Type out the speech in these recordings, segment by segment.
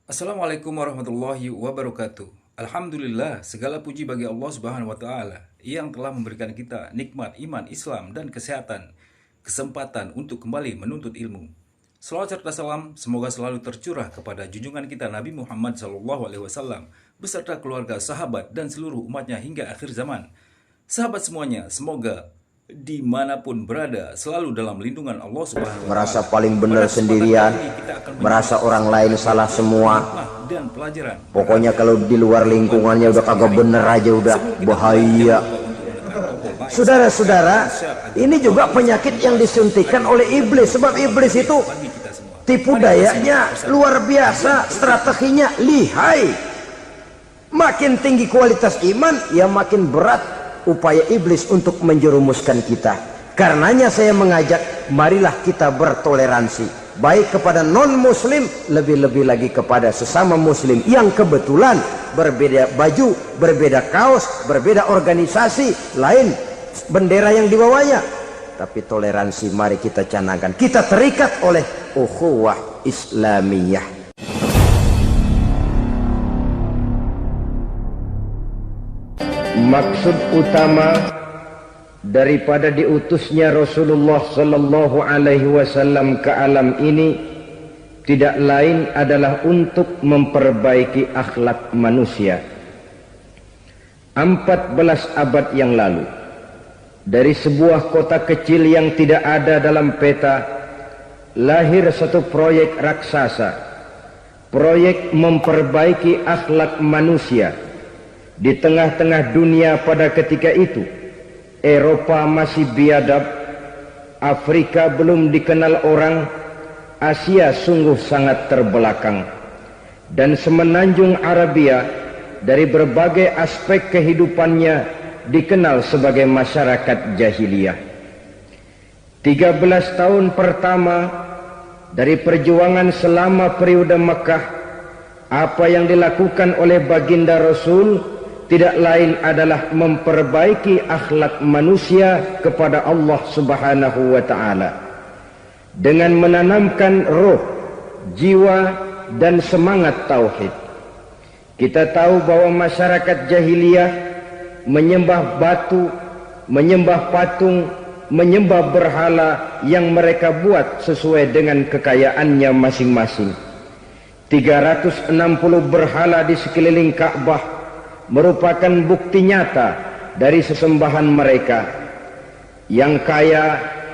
Assalamualaikum warahmatullahi wabarakatuh. Alhamdulillah, segala puji bagi Allah Subhanahu wa taala yang telah memberikan kita nikmat iman, Islam dan kesehatan, kesempatan untuk kembali menuntut ilmu. Salawat serta salam semoga selalu tercurah kepada junjungan kita Nabi Muhammad SAW beserta keluarga, sahabat dan seluruh umatnya hingga akhir zaman. Sahabat semuanya, semoga dimanapun berada selalu dalam lindungan Allah Subhanahu wa taala. Merasa paling benar sendirian, merasa orang lain salah semua. Dan pelajaran. Pokoknya kalau di luar lingkungannya udah kagak bener aja udah bahaya. Saudara-saudara, ini juga penyakit yang disuntikan oleh iblis. Sebab iblis itu tipu dayanya luar biasa, strateginya lihai. Makin tinggi kualitas iman, ya makin berat upaya iblis untuk menjerumuskan kita. Karenanya saya mengajak, marilah kita bertoleransi, baik kepada non-muslim, lebih-lebih lagi kepada sesama muslim yang kebetulan berbeda baju, berbeda kaos, berbeda organisasi, lain bendera yang dibawanya. Tapi toleransi mari kita canangkan. Kita terikat oleh ukhuwah Islamiyah. Maksud utama daripada diutusnya Rasulullah sallallahu alaihi wasallam ke alam ini tidak lain adalah untuk memperbaiki akhlak manusia. 14 abad yang lalu, dari sebuah kota kecil yang tidak ada dalam peta, lahir satu proyek raksasa, proyek memperbaiki akhlak manusia. Di tengah-tengah dunia pada ketika itu, Eropa masih biadab, Afrika belum dikenal orang, Asia sungguh sangat terbelakang, dan semenanjung Arabia dari berbagai aspek kehidupannya dikenal sebagai masyarakat jahiliyah. 13 tahun pertama dari perjuangan selama periode Mekah, apa yang dilakukan oleh baginda Rasul tidak lain adalah memperbaiki akhlak manusia kepada Allah Subhanahu wa taala dengan menanamkan roh, jiwa dan semangat tauhid. Kita tahu bahwa masyarakat jahiliyah menyembah batu, menyembah patung, menyembah berhala yang mereka buat sesuai dengan kekayaannya masing-masing. 360 berhala di sekeliling Ka'bah merupakan bukti nyata dari sesembahan mereka. Yang kaya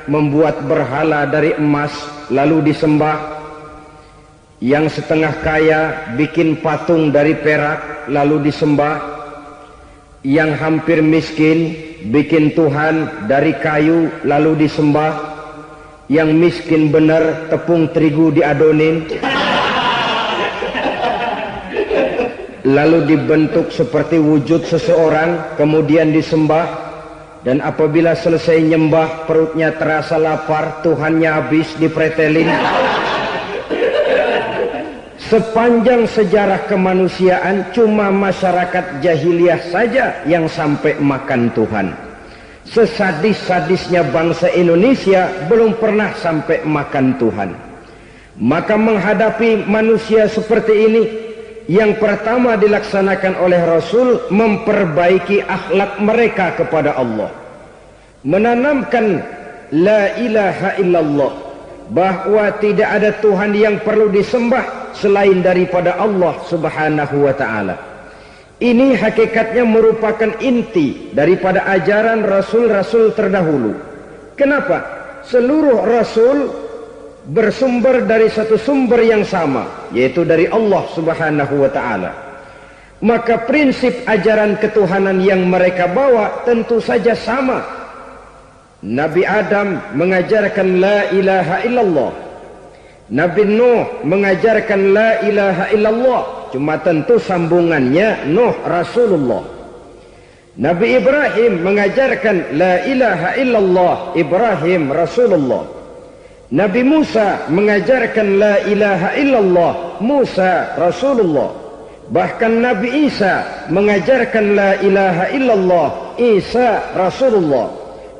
membuat berhala dari emas lalu disembah, yang setengah kaya bikin patung dari perak lalu disembah, yang hampir miskin bikin Tuhan dari kayu lalu disembah, yang miskin benar tepung terigu diadonin lalu dibentuk seperti wujud seseorang kemudian disembah, dan apabila selesai nyembah perutnya terasa lapar, Tuhannya habis dipretelin. Sepanjang sejarah kemanusiaan cuma masyarakat jahiliyah saja yang sampai makan Tuhan. Sesadis-sadisnya bangsa Indonesia belum pernah sampai makan Tuhan. Maka menghadapi manusia seperti ini, yang pertama dilaksanakan oleh Rasul memperbaiki akhlak mereka kepada Allah, menanamkan la ilaha illallah, bahwa tidak ada Tuhan yang perlu disembah selain daripada Allah Subhanahu wa taala. Ini hakikatnya merupakan inti daripada ajaran rasul-rasul terdahulu. Kenapa? Seluruh rasul bersumber dari satu sumber yang sama, yaitu dari Allah Subhanahu wa taala. Maka prinsip ajaran ketuhanan yang mereka bawa tentu saja sama. Nabi Adam mengajarkan la ilaha illallah, Nabi Nuh mengajarkan la ilaha illallah, cuma tentu sambungannya Nuh Rasulullah. Nabi Ibrahim mengajarkan la ilaha illallah, Ibrahim Rasulullah. Nabi Musa mengajarkan la ilaha illallah, Musa Rasulullah. Bahkan Nabi Isa mengajarkan la ilaha illallah, Isa Rasulullah.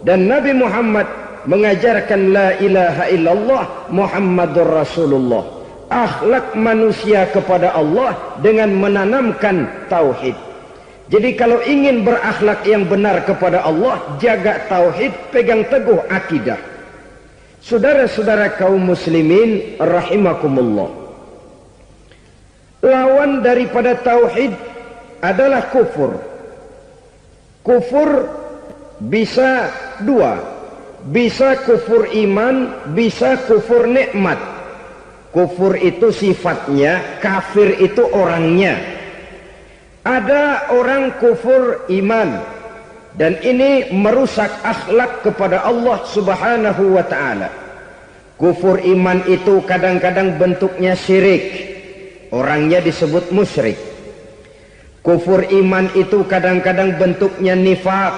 Dan Nabi Muhammad mengajarkan la ilaha illallah, Muhammadur Rasulullah. akhlak manusia kepada Allah dengan menanamkan tauhid. Jadi kalau ingin berakhlak yang benar kepada Allah, jaga tauhid, pegang teguh akidah. Saudara-saudara kaum muslimin rahimakumullah, lawan daripada tauhid adalah kufur. Kufur bisa dua, bisa kufur iman, bisa kufur nikmat. Kufur itu sifatnya, kafir itu orangnya. Ada orang kufur iman, dan ini merusak akhlak kepada Allah subhanahu wa ta'ala. Kufur iman itu kadang-kadang bentuknya syirik, orangnya disebut musyrik. Kufur iman itu kadang-kadang bentuknya nifak,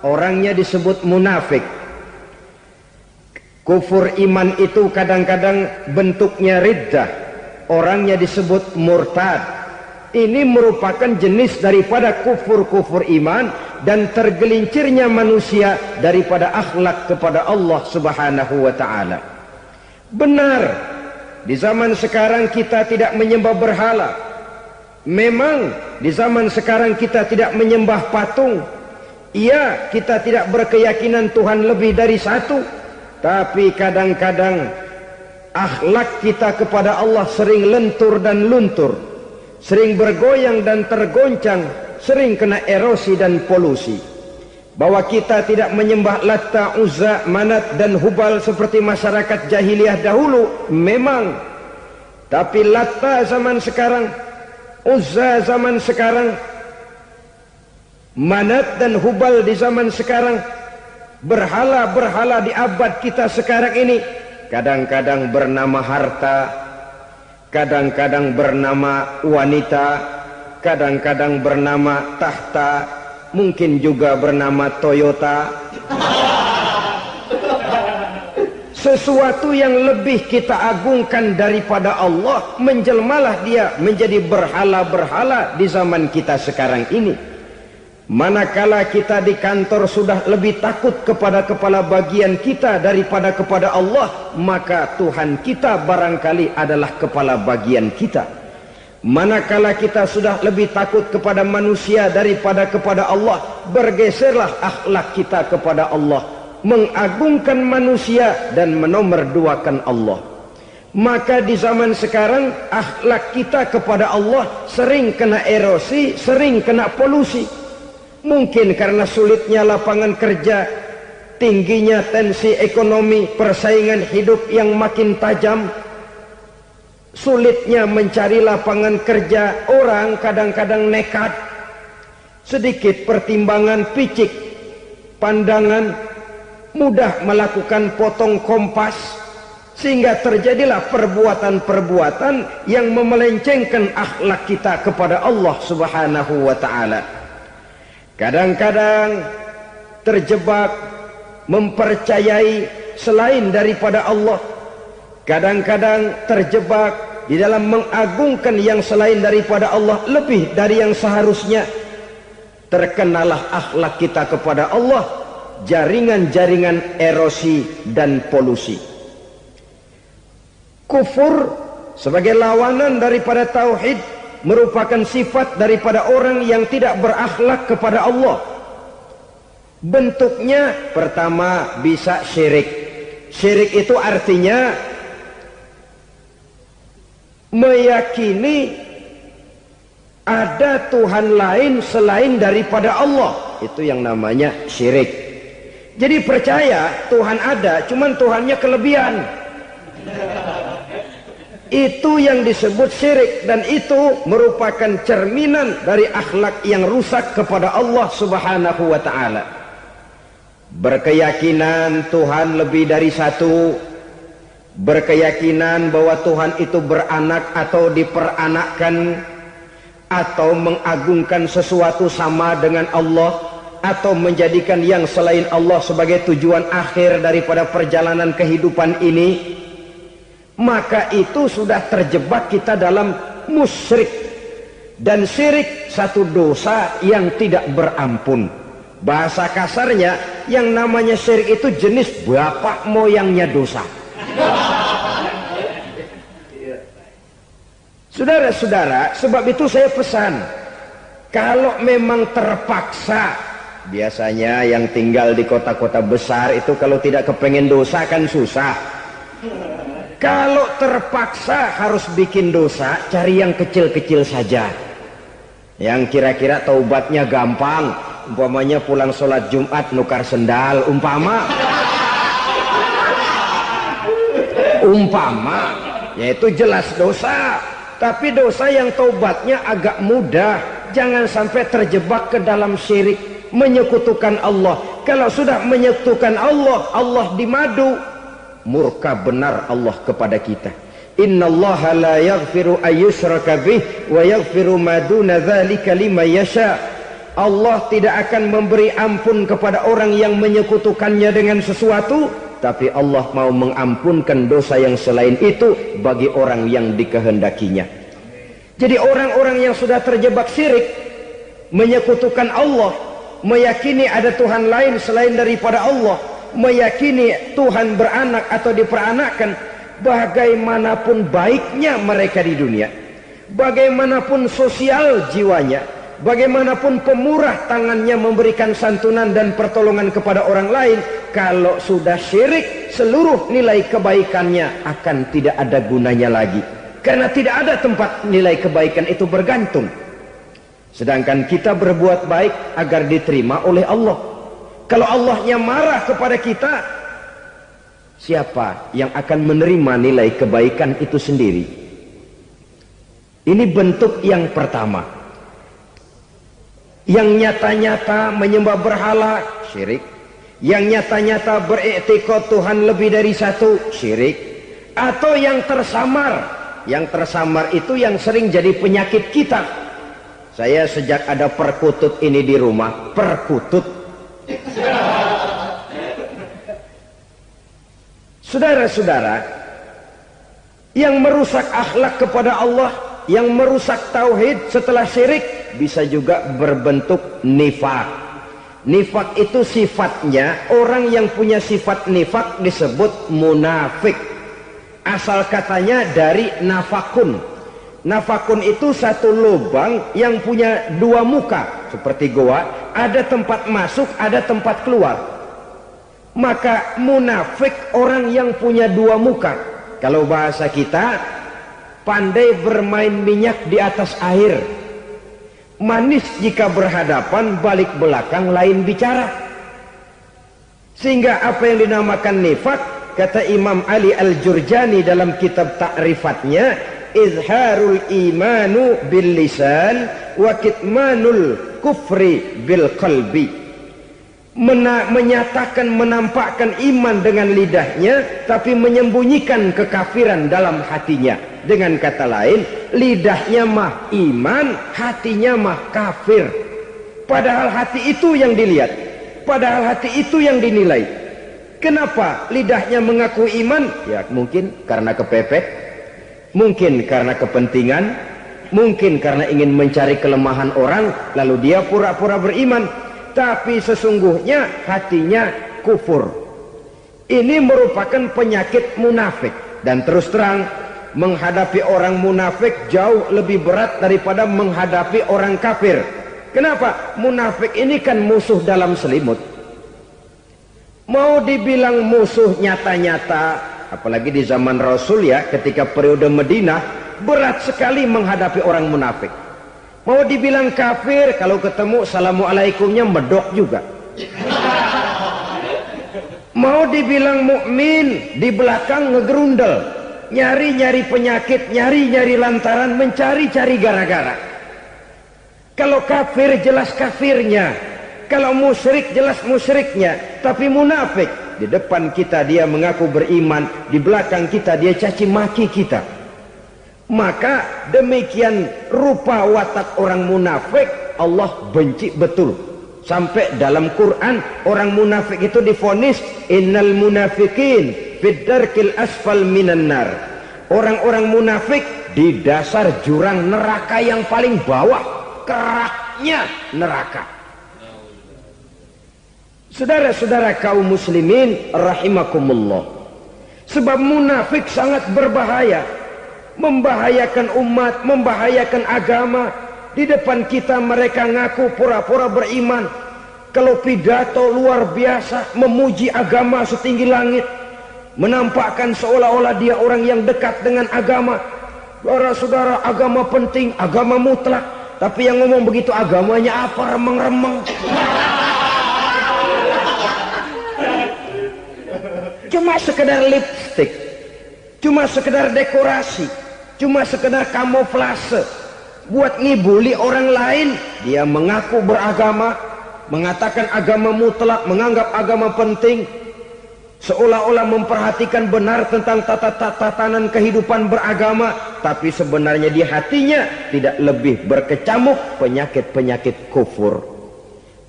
orangnya disebut munafik. Kufur iman itu kadang-kadang bentuknya riddah, orangnya disebut murtad. Ini merupakan jenis daripada kufur-kufur iman dan tergelincirnya manusia daripada akhlak kepada Allah subhanahu wa ta'ala. Benar, di zaman sekarang kita tidak menyembah berhala. Memang di zaman sekarang kita tidak menyembah patung. Iya, kita tidak berkeyakinan Tuhan lebih dari satu. Tapi kadang-kadang akhlak kita kepada Allah sering lentur dan luntur, sering bergoyang dan tergoncang, sering kena erosi dan polusi. Bahwa kita tidak menyembah Latta, Uzza, Manat dan Hubal seperti masyarakat jahiliyah dahulu, memang. Tapi Latta zaman sekarang, Uzza zaman sekarang, Manat dan Hubal di zaman sekarang, berhala-berhala di abad kita sekarang ini, kadang-kadang bernama harta, kadang-kadang bernama wanita, kadang-kadang bernama tahta, mungkin juga bernama Toyota. Sesuatu yang lebih kita agungkan daripada Allah, menjelmalah dia menjadi berhala-berhala di zaman kita sekarang ini. Manakala kita di kantor sudah lebih takut kepada kepala bagian kita daripada kepada Allah, maka Tuhan kita barangkali adalah kepala bagian kita. Manakala kita sudah lebih takut kepada manusia daripada kepada Allah, bergeserlah akhlak kita kepada Allah, mengagungkan manusia dan menomorduakan Allah. Maka di zaman sekarang akhlak kita kepada Allah sering kena erosi, sering kena polusi. Mungkin karena sulitnya lapangan kerja, tingginya tensi ekonomi, persaingan hidup yang makin tajam, sulitnya mencari lapangan kerja, orang kadang-kadang nekat, sedikit pertimbangan, picik pandangan, mudah melakukan potong kompas, sehingga terjadilah perbuatan-perbuatan yang memelencengkan akhlak kita kepada Allah subhanahu wa ta'ala. Kadang-kadang terjebak mempercayai selain daripada Allah, kadang-kadang terjebak di dalam mengagungkan yang selain daripada Allah lebih dari yang seharusnya. Terkenalah akhlak kita kepada Allah jaringan-jaringan erosi dan polusi. Kufur sebagai lawanan daripada tauhid merupakan sifat daripada orang yang tidak berakhlak kepada Allah. Bentuknya pertama bisa syirik. Syirik itu artinya meyakini ada Tuhan lain selain daripada Allah. Itu yang namanya syirik. Jadi percaya Tuhan ada, cuman Tuhannya kelebihan. Itu yang disebut syirik, dan itu merupakan cerminan dari akhlak yang rusak kepada Allah subhanahu wa ta'ala. Berkeyakinan Tuhan lebih dari satu, berkeyakinan bahwa Tuhan itu beranak atau diperanakkan, atau mengagungkan sesuatu sama dengan Allah, atau menjadikan yang selain Allah sebagai tujuan akhir daripada perjalanan kehidupan ini, maka itu sudah terjebak kita dalam musyrik. Dan syirik satu dosa yang tidak berampun. Bahasa kasarnya, yang namanya syirik itu jenis bapak moyangnya dosa. Saudara-saudara, sebab itu saya pesan, kalau memang terpaksa, biasanya yang tinggal di kota-kota besar itu kalau tidak kepengen dosa kan susah. Kalau terpaksa harus bikin dosa, cari yang kecil-kecil saja, yang kira-kira taubatnya gampang. Umpamanya pulang sholat Jumat nukar sendal, umpama yaitu jelas dosa. Tapi dosa yang taubatnya agak mudah. Jangan sampai terjebak ke dalam syirik, menyekutukan Allah. Kalau sudah menyekutukan Allah, Allah dimadu, murka benar Allah kepada kita. Innallaha la yaghfiru ayyushraka bih wa yaghfiru ma duna dzalika liman yasha. Allah tidak akan memberi ampun kepada orang yang menyekutukannya dengan sesuatu, tapi Allah mau mengampunkan dosa yang selain itu bagi orang yang dikehendakinya. Jadi orang-orang yang sudah terjebak syirik, menyekutukan Allah, meyakini ada Tuhan lain selain daripada Allah, meyakini Tuhan beranak atau diperanakkan, bagaimanapun baiknya mereka di dunia, bagaimanapun sosial jiwanya, bagaimanapun pemurah tangannya memberikan santunan dan pertolongan kepada orang lain, kalau sudah syirik, seluruh nilai kebaikannya akan tidak ada gunanya lagi. Karena tidak ada tempat nilai kebaikan itu bergantung. Sedangkan kita berbuat baik agar diterima oleh Allah. Kalau Allahnya marah kepada kita, siapa yang akan menerima nilai kebaikan itu sendiri? Ini bentuk yang pertama. Yang nyata-nyata menyembah berhala, syirik. Yang nyata-nyata beriktikad Tuhan lebih dari satu, syirik. Atau yang tersamar. Yang tersamar itu yang sering jadi penyakit kita. Saya sejak ada perkutut ini di rumah, perkutut. Saudara-saudara, yang merusak akhlak kepada Allah, yang merusak tauhid setelah syirik, bisa juga berbentuk nifak. Nifak itu sifatnya, orang yang punya sifat nifak disebut munafik. Asal katanya dari nafakun. Nafakun itu satu lubang yang punya dua muka, seperti goa, ada tempat masuk, ada tempat keluar. Maka munafik orang yang punya dua muka. Kalau bahasa kita, pandai bermain minyak di atas air. Manis jika berhadapan, balik belakang lain bicara. Sehingga apa yang dinamakan nifak, kata Imam Ali Al-Jurjani dalam kitab ta'rifatnya, izharul imanu bil lisan wa kitmanul kufri bil qalbi. Menyatakan, menampakkan iman dengan lidahnya, tapi menyembunyikan kekafiran dalam hatinya. Dengan kata lain, lidahnya mah iman, hatinya mah kafir. Padahal hati itu yang dilihat, padahal hati itu yang dinilai. Kenapa lidahnya mengaku iman? Ya mungkin karena kepepet, mungkin karena kepentingan, mungkin karena ingin mencari kelemahan orang, lalu dia pura-pura beriman. Tapi sesungguhnya hatinya kufur. Ini merupakan penyakit munafik. Dan terus terang, menghadapi orang munafik jauh lebih berat daripada menghadapi orang kafir. Kenapa? Munafik ini kan musuh dalam selimut. Mau dibilang musuh nyata-nyata, apalagi di zaman Rasul ya, ketika periode Madinah, berat sekali menghadapi orang munafik. Mau dibilang kafir, kalau ketemu assalamualaikumnya medok juga. Mau dibilang mukmin, di belakang ngegerundel, nyari-nyari penyakit, nyari-nyari lantaran, mencari-cari gara-gara. Kalau kafir jelas kafirnya, kalau musyrik jelas musyriknya. Tapi munafik, di depan kita dia mengaku beriman, di belakang kita dia caci maki kita. Maka demikian rupa watak orang munafik, Allah benci betul. Sampai dalam Quran orang munafik itu divonis innal munafiqin fid darkil asfal minan nar. Orang-orang munafik di dasar jurang neraka yang paling bawah, keraknya neraka. Saudara-saudara kaum muslimin rahimakumullah, sebab munafik sangat berbahaya. membahayakan umat, membahayakan agama. Di depan kita mereka ngaku pura-pura beriman. Kalau pidato luar biasa, memuji agama setinggi langit, menampakkan seolah-olah dia orang yang dekat dengan agama. Saudara-saudara, agama penting, agama mutlak. Tapi yang ngomong begitu agamanya apa? Remeng-remeng. Cuma sekedar lipstick, cuma sekedar dekorasi, cuma sekedar kamuflase buat ngibuli orang lain. Dia mengaku beragama, mengatakan agama mutlak, menganggap agama penting, seolah-olah memperhatikan benar tentang tatanan kehidupan beragama, tapi sebenarnya di hatinya tidak lebih berkecamuk penyakit-penyakit kufur.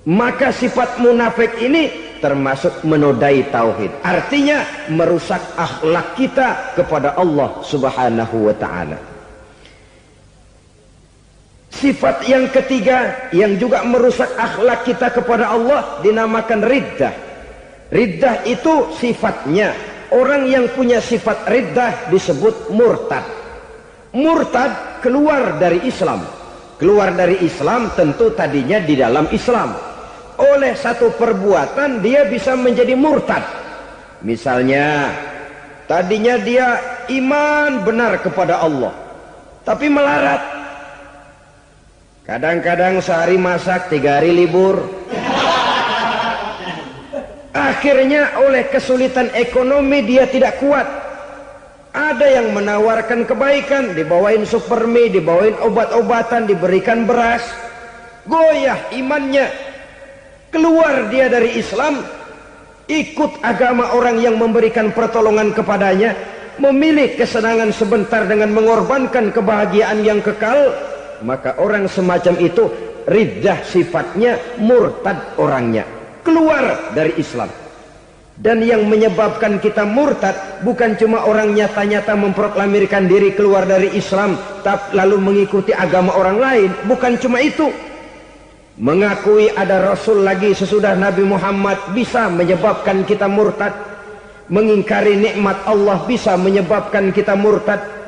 Maka sifat munafik ini termasuk menodai tauhid, artinya merusak akhlak kita kepada Allah Subhanahu wa ta'ala. Sifat yang ketiga yang juga merusak akhlak kita kepada Allah dinamakan riddah. Riddah itu sifatnya, orang yang punya sifat riddah disebut murtad. Murtad keluar dari Islam. Keluar dari Islam tentu tadinya di dalam Islam. Oleh satu perbuatan dia bisa menjadi murtad. Misalnya tadinya dia iman benar kepada Allah, tapi melarat. Kadang-kadang sehari masak, 3 hari libur. Akhirnya oleh kesulitan ekonomi dia tidak kuat. Ada yang menawarkan kebaikan, dibawain supermi, dibawain obat-obatan, diberikan beras. Goyah imannya. Keluar dia dari Islam, ikut agama orang yang memberikan pertolongan kepadanya, memilih kesenangan sebentar dengan mengorbankan kebahagiaan yang kekal. Maka orang semacam itu riddah sifatnya, murtad orangnya, keluar dari Islam. Dan yang menyebabkan kita murtad bukan cuma orang nyata-nyata memproklamirkan diri keluar dari Islam tapi lalu mengikuti agama orang lain. Bukan cuma itu, mengakui ada Rasul lagi sesudah Nabi Muhammad bisa menyebabkan kita murtad. Mengingkari nikmat Allah bisa menyebabkan kita murtad.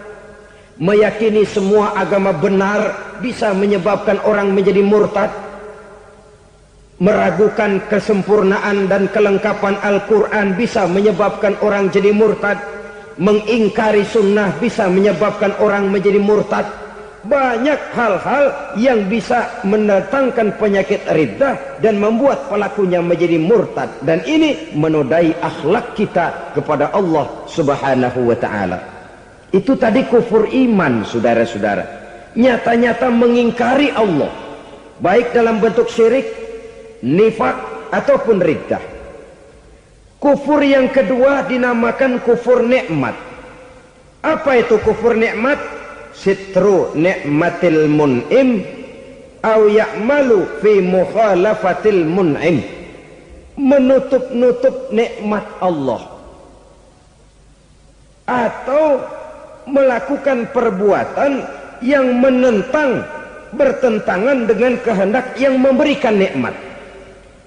Meyakini semua agama benar bisa menyebabkan orang menjadi murtad. Meragukan kesempurnaan dan kelengkapan Al-Quran bisa menyebabkan orang jadi murtad. Mengingkari sunnah bisa menyebabkan orang menjadi murtad. Banyak hal-hal yang bisa mendatangkan penyakit riddah dan membuat pelakunya menjadi murtad. Dan ini menodai akhlak kita kepada Allah Subhanahu wa ta'ala. Itu tadi kufur iman, saudara-saudara. Nyata-nyata mengingkari Allah, baik dalam bentuk syirik, nifak, ataupun riddah. Kufur yang kedua dinamakan kufur nikmat. Apa itu kufur nikmat? Sitru nikmatil mun'im au ya'malu fi mukhalafatil mun'im. Menutup-nutup nikmat Allah, atau melakukan perbuatan yang menentang, bertentangan dengan kehendak yang memberikan nikmat.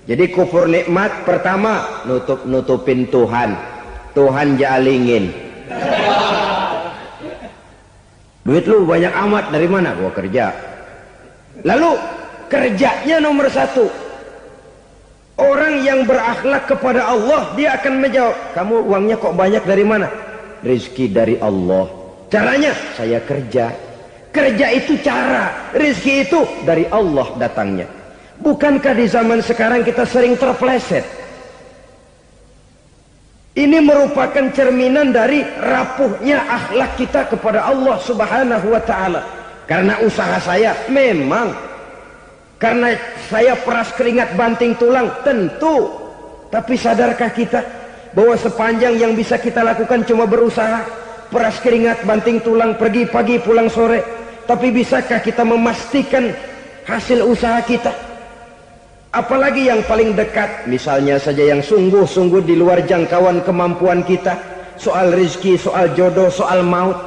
Jadi kufur nikmat pertama, nutup-nutupin Tuhan. Tuhan jalingin. Duit lu banyak amat, dari mana? Gua kerja. Lalu kerjanya nomor 1. Orang yang berakhlak kepada Allah, dia akan menjawab, kamu uangnya kok banyak, dari mana? Rizki dari Allah. Caranya, saya kerja. Kerja itu cara, rizki itu dari Allah datangnya. Bukankah di zaman sekarang kita sering terpleset? Ini merupakan cerminan dari rapuhnya akhlak kita kepada Allah Subhanahu wa ta'ala. Karena usaha saya memang, karena saya peras keringat banting tulang, tentu. Tapi sadarkah kita bahwa sepanjang yang bisa kita lakukan cuma berusaha, peras keringat, banting tulang, pergi pagi pulang sore. Tapi bisakah kita memastikan hasil usaha kita? Apalagi yang paling dekat, misalnya saja yang sungguh-sungguh di luar jangkauan kemampuan kita, soal rizki, soal jodoh, soal maut.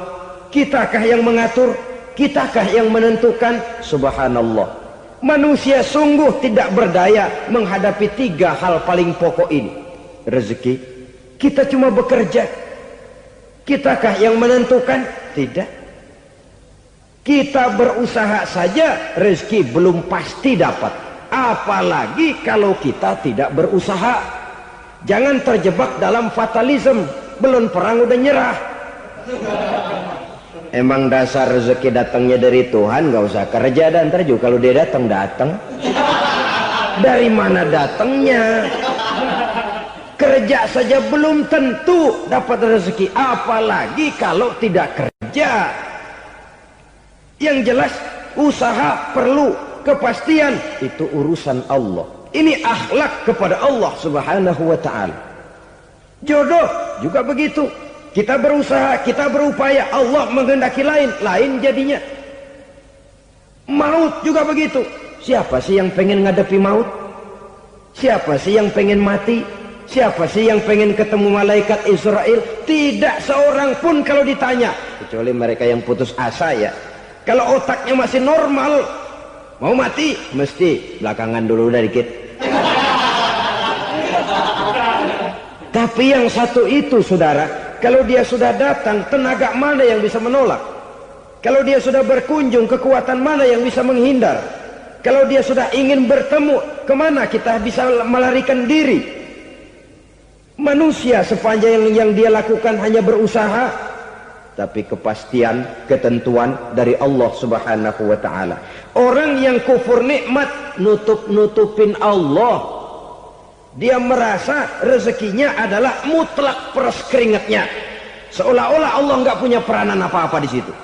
Kitakah yang mengatur? Kitakah yang menentukan? Subhanallah, manusia sungguh tidak berdaya menghadapi 3 hal paling pokok ini. Rezeki, kita cuma bekerja. Kitakah yang menentukan? Tidak. Kita berusaha saja rezeki belum pasti dapat, apalagi kalau kita tidak berusaha. Jangan terjebak dalam fatalisme, belum perang udah nyerah. Emang dasar rezeki datangnya dari Tuhan, nggak usah kerja, dan ntar juga kalau dia datang. Dari mana datangnya? Kerja saja belum tentu dapat rezeki, apalagi kalau tidak kerja. Yang jelas usaha perlu kepastian, itu urusan Allah. Ini akhlak kepada Allah Subhanahu wa ta'ala. Jodoh juga begitu. Kita berusaha, kita berupaya, Allah menghendaki lain jadinya. Maut juga begitu. Siapa sih yang pengen ngadepi maut? Siapa sih yang pengen mati? Siapa sih yang pengen ketemu malaikat Israel? Tidak seorang pun kalau ditanya, kecuali mereka yang putus asa ya. Kalau otaknya masih normal, mau mati mesti belakangan dulu udah dikit. Tapi yang satu itu saudara, kalau dia sudah datang, tenaga mana yang bisa menolak? Kalau dia sudah berkunjung, kekuatan mana yang bisa menghindar? Kalau dia sudah ingin bertemu, kemana kita bisa melarikan diri? Manusia sepanjang yang dia lakukan hanya berusaha, tapi kepastian, ketentuan dari Allah Subhanahu wa ta'ala. Orang yang kufur nikmat, nutupin Allah. Dia merasa rezekinya adalah mutlak peres keringatnya, seolah-olah Allah nggak punya peranan apa-apa di situ.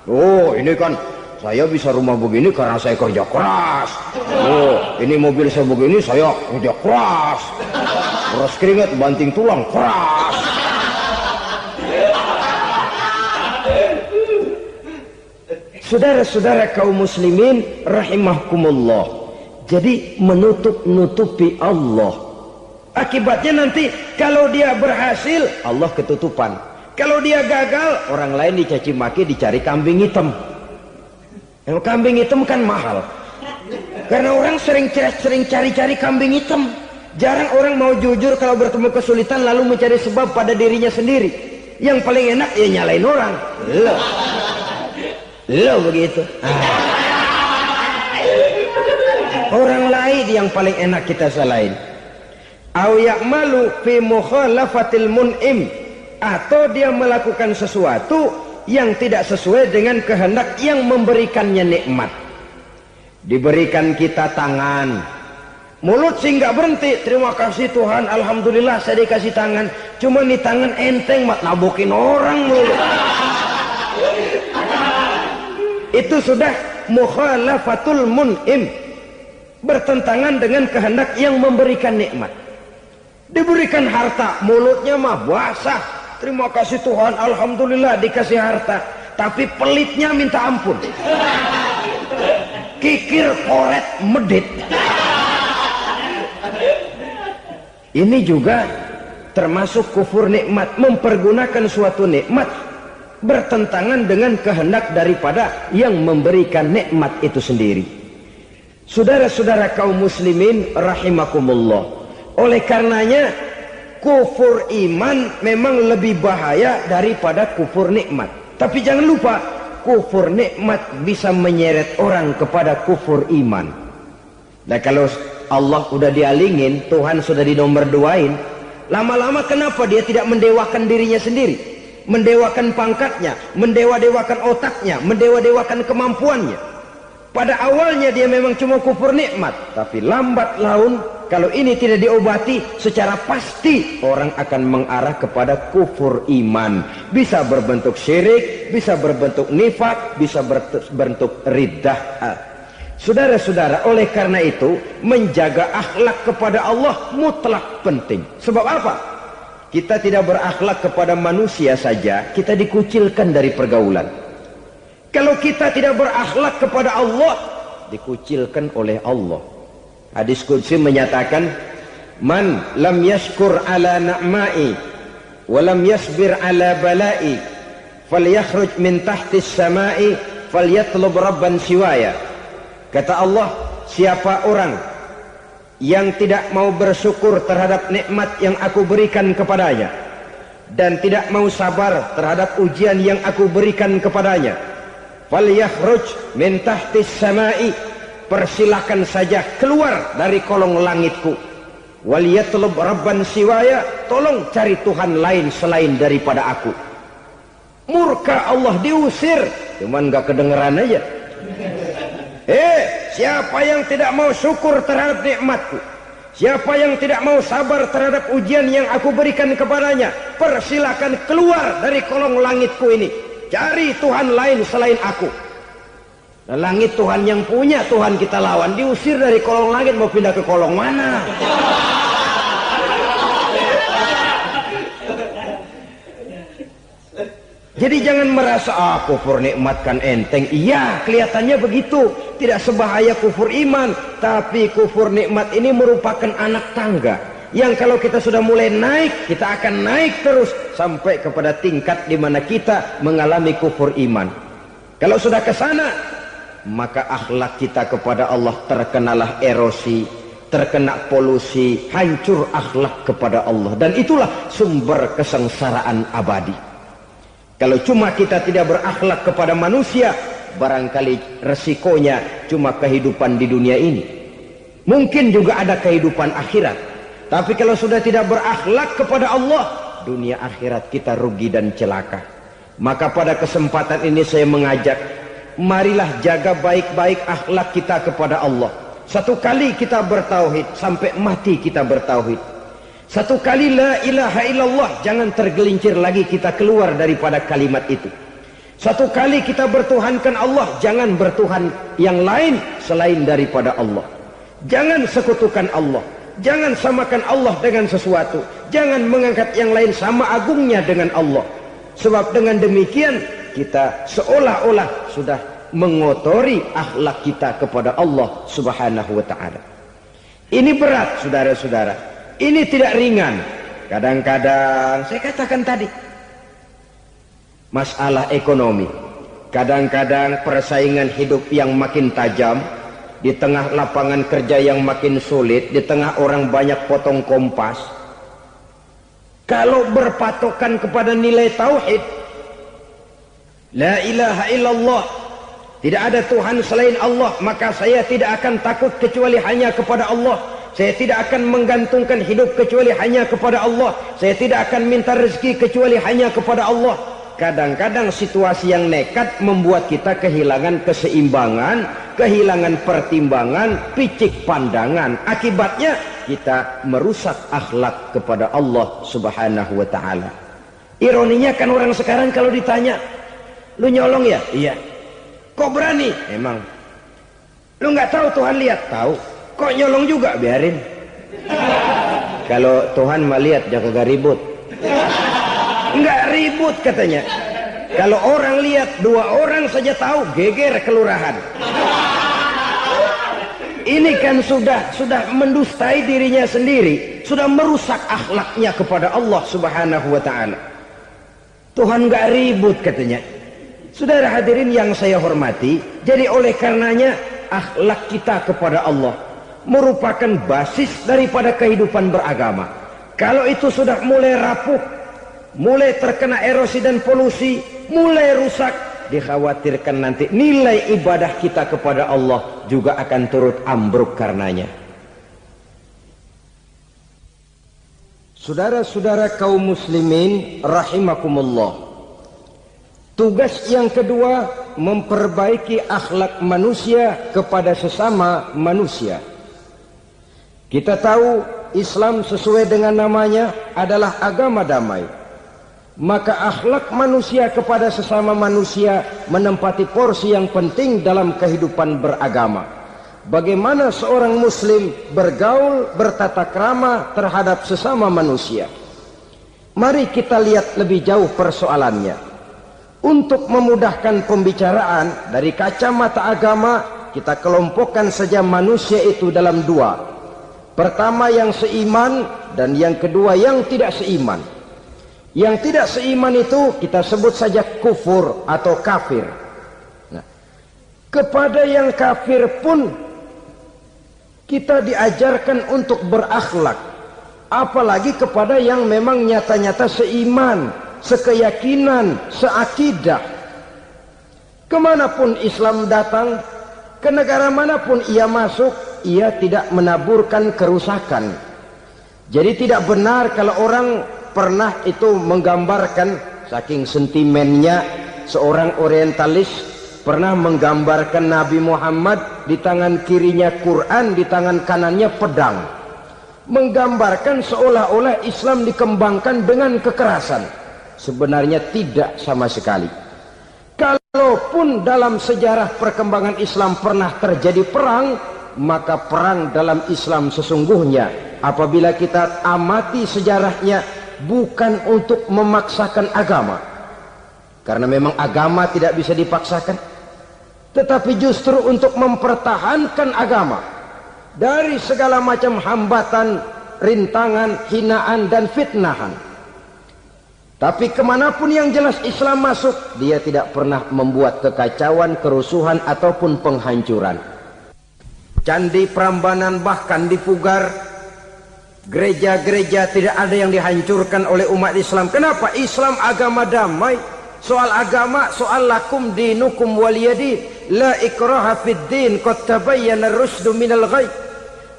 Oh, ini kan saya bisa rumah begini karena saya kerja keras. Oh, ini mobil saya begini, saya kerja keras. Peres keringat, banting tulang, keras. Saudara-saudara kaum muslimin rahimahkumullah, jadi menutupi Allah. Akibatnya nanti kalau dia berhasil, Allah ketutupan. Kalau dia gagal, orang lain dicaci maki, dicari kambing hitam. Yang kambing hitam kan mahal, karena orang sering cari-cari kambing hitam. Jarang orang mau jujur kalau bertemu kesulitan lalu mencari sebab pada dirinya sendiri. Yang paling enak ya nyalain orang. Lo begitu. Orang lain yang paling enak kita salahin. Au ya'malu fi mukhalafatil mun'im, atau dia melakukan sesuatu yang tidak sesuai dengan kehendak yang memberikannya nikmat. Diberikan kita tangan, mulut sih nggak berhenti, terima kasih Tuhan, alhamdulillah saya dikasih tangan. Cuma nih tangan enteng mat nabokin orang mulu. Itu sudah mukhalafatul mun'im, bertentangan dengan kehendak yang memberikan nikmat. Diberikan harta, mulutnya mah basah, terima kasih Tuhan, alhamdulillah dikasih harta, tapi pelitnya minta ampun, kikir koret medit. Ini juga termasuk kufur nikmat, mempergunakan suatu nikmat bertentangan dengan kehendak daripada yang memberikan nikmat itu sendiri. Saudara-saudara kaum muslimin rahimakumullah, oleh karenanya kufur iman memang lebih bahaya daripada kufur nikmat. Tapi jangan lupa, kufur nikmat bisa menyeret orang kepada kufur iman. Nah kalau Allah udah dialingin, Tuhan sudah dinomor duain, lama-lama kenapa dia tidak mendewakan dirinya sendiri, mendewakan pangkatnya, mendewa-dewakan otaknya, mendewa-dewakan kemampuannya? Pada awalnya dia memang cuma kufur nikmat, tapi lambat laun kalau ini tidak diobati, secara pasti orang akan mengarah kepada kufur iman. Bisa berbentuk syirik, bisa berbentuk nifak, bisa berbentuk riddah. Saudara-saudara, oleh karena itu menjaga akhlak kepada Allah mutlak penting. Sebab apa? Kita tidak berakhlak kepada manusia saja, kita dikucilkan dari pergaulan. Kalau kita tidak berakhlak kepada Allah, dikucilkan oleh Allah. Hadis qudsi menyatakan, man lam yashkur ala na'mai wa lam yasbir ala balai falyakhruj min tahtis samai falyatlub rabban siwaya. Kata Allah, siapa orang yang tidak mau bersyukur terhadap nikmat yang aku berikan kepadanya dan tidak mau sabar terhadap ujian yang aku berikan kepadanya, falyakhruj min tahtis samai, persilahkan saja keluar dari kolong langitku. Wal yatlub rabban siwaya, tolong cari Tuhan lain selain daripada aku. Murka Allah, diusir, cuman gak kedengeran aja. Siapa yang tidak mau syukur terhadap nikmatku, siapa yang tidak mau sabar terhadap ujian yang aku berikan kepadanya, persilahkan keluar dari kolong langitku ini, cari Tuhan lain selain aku. Nah, langit Tuhan yang punya, Tuhan kita lawan, diusir dari kolong langit, mau pindah ke kolong mana? Jadi jangan merasa kufur nikmat kan enteng. Iya, kelihatannya begitu, tidak sebahaya kufur iman. Tapi kufur nikmat ini merupakan anak tangga yang kalau kita sudah mulai naik, kita akan naik terus sampai kepada tingkat di mana kita mengalami kufur iman. Kalau sudah ke sana, maka akhlak kita kepada Allah terkenalah erosi, terkena polusi, hancur akhlak kepada Allah, dan itulah sumber kesengsaraan abadi. Kalau cuma kita tidak berakhlak kepada manusia, barangkali resikonya cuma kehidupan di dunia ini. Mungkin juga ada kehidupan akhirat. Tapi kalau sudah tidak berakhlak kepada Allah, dunia akhirat kita rugi dan celaka. Maka pada kesempatan ini saya mengajak, marilah jaga baik-baik akhlak kita kepada Allah. Satu kali kita bertauhid, sampai mati kita bertauhid. Satu kali la ilaha illallah, jangan tergelincir lagi kita keluar daripada kalimat itu. Satu kali kita bertuhankan Allah, jangan bertuhan yang lain selain daripada Allah. Jangan sekutukan Allah, jangan samakan Allah dengan sesuatu, jangan mengangkat yang lain sama agungnya dengan Allah. Sebab dengan demikian kita seolah-olah sudah mengotori akhlak kita kepada Allah Subhanahu wa ta'ala. Ini berat, saudara-saudara. Ini tidak ringan. Kadang-kadang saya katakan tadi, masalah ekonomi, kadang-kadang persaingan hidup yang makin tajam, di tengah lapangan kerja yang makin sulit, di tengah orang banyak potong kompas. Kalau berpatokan kepada nilai tauhid, la ilaha illallah, tidak ada Tuhan selain Allah, maka saya tidak akan takut kecuali hanya kepada Allah. Saya tidak akan menggantungkan hidup kecuali hanya kepada Allah. Saya tidak akan minta rezeki kecuali hanya kepada Allah. Kadang-kadang situasi yang nekat membuat kita kehilangan keseimbangan, kehilangan pertimbangan, picik pandangan. Akibatnya kita merusak akhlak kepada Allah Subhanahu wa ta'ala. Ironinya kan orang sekarang kalau ditanya, lu nyolong ya? Iya. Kok berani? Emang. Lu nggak tahu Tuhan lihat? Tahu. Kok nyolong juga? Biarin. Kalau Tuhan mah lihat, jangan ribut. Enggak ribut katanya. Kalau orang lihat, 2 orang saja tahu, geger kelurahan. Ini kan sudah mendustai dirinya sendiri, sudah merusak akhlaknya kepada Allah Subhanahu wa ta'ala. Tuhan enggak ribut katanya. Saudara hadirin yang saya hormati, jadi oleh karenanya akhlak kita kepada Allah merupakan basis daripada kehidupan beragama. Kalau itu sudah mulai rapuh, mulai terkena erosi dan polusi, mulai rusak, dikhawatirkan nanti nilai ibadah kita kepada Allah juga akan turut ambruk karenanya. Saudara-saudara kaum muslimin rahimakumullah, tugas yang kedua memperbaiki akhlak manusia kepada sesama manusia. Kita tahu Islam sesuai dengan namanya adalah agama damai. Maka akhlak manusia kepada sesama manusia menempati porsi yang penting dalam kehidupan beragama. Bagaimana seorang muslim bergaul, bertata krama terhadap sesama manusia. Mari kita lihat lebih jauh persoalannya. Untuk memudahkan pembicaraan dari kacamata agama, kita kelompokkan saja manusia itu dalam 2. Pertama yang seiman dan yang kedua yang tidak seiman. Yang tidak seiman itu kita sebut saja kufur atau kafir. Nah, kepada yang kafir pun kita diajarkan untuk berakhlak. Apalagi kepada yang memang nyata-nyata seiman, sekeyakinan, seakidah. Kemanapun Islam datang, ke negara manapun ia masuk, ia tidak menaburkan kerusakan. Jadi tidak benar kalau orang pernah itu menggambarkan, saking sentimennya seorang orientalis pernah menggambarkan Nabi Muhammad di tangan kirinya Quran, di tangan kanannya pedang, menggambarkan seolah-olah Islam dikembangkan dengan kekerasan. Sebenarnya tidak sama sekali. Kalaupun dalam sejarah perkembangan Islam pernah terjadi perang, maka perang dalam Islam sesungguhnya apabila kita amati sejarahnya bukan untuk memaksakan agama, karena memang agama tidak bisa dipaksakan, tetapi justru untuk mempertahankan agama dari segala macam hambatan, rintangan, hinaan dan fitnahan. Tapi kemanapun yang jelas Islam masuk, dia tidak pernah membuat kekacauan, kerusuhan ataupun penghancuran. Candi Prambanan bahkan dipugar, gereja-gereja tidak ada yang dihancurkan oleh umat Islam. Kenapa? Islam agama damai. Soal agama, soal lakum dinukum waliyadin, la ikraha fid din, qad tabayyana ar-rusydu minal ghayy.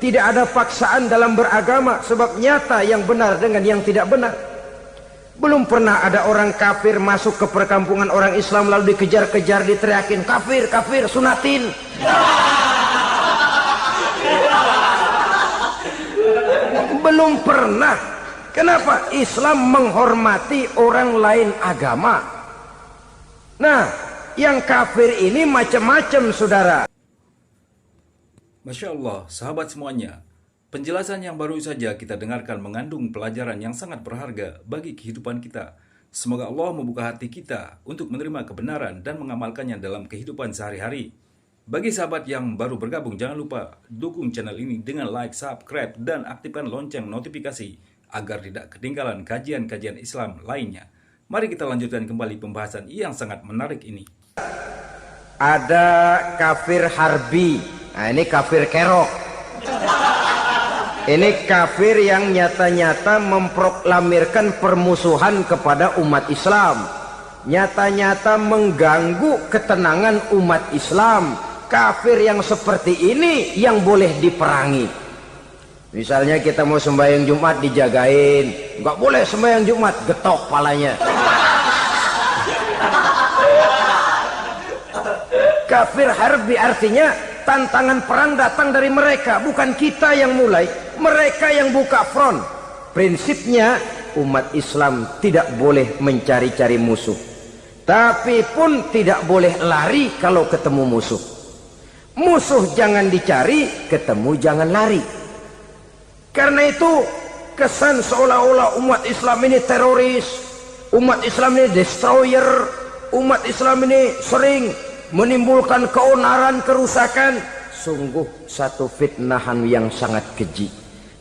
Tidak ada paksaan dalam beragama, sebab nyata yang benar dengan yang tidak benar. Belum pernah ada orang kafir masuk ke perkampungan orang Islam lalu dikejar-kejar, diteriakin kafir, kafir, sunatin. Belum pernah. Kenapa? Islam menghormati orang lain agama. Nah, yang kafir ini macam-macam, saudara. Masya Allah, sahabat semuanya. Penjelasan yang baru saja kita dengarkan mengandung pelajaran yang sangat berharga bagi kehidupan kita. Semoga Allah membuka hati kita untuk menerima kebenaran dan mengamalkannya dalam kehidupan sehari-hari. Bagi sahabat yang baru bergabung, jangan lupa dukung channel ini dengan like, subscribe, dan aktifkan lonceng notifikasi agar tidak ketinggalan kajian-kajian Islam lainnya. Mari kita lanjutkan kembali pembahasan yang sangat menarik ini. Ada kafir harbi. Nah, ini kafir kerok. Ini kafir yang nyata-nyata memproklamirkan permusuhan kepada umat Islam, nyata-nyata mengganggu ketenangan umat Islam. Kafir yang seperti ini yang boleh diperangi. Misalnya kita mau sembahyang Jumat dijagain, nggak boleh sembahyang Jumat, getok palanya. Kafir harbi artinya tantangan perang datang dari mereka, bukan kita yang mulai. Mereka yang buka front. Prinsipnya umat Islam tidak boleh mencari-cari musuh, tapi pun tidak boleh lari kalau ketemu musuh. Musuh jangan dicari, ketemu jangan lari. Karena itu kesan seolah-olah umat Islam ini teroris, umat Islam ini destroyer, umat Islam ini sering menimbulkan keonaran, kerusakan. Sungguh satu fitnahan yang sangat keji.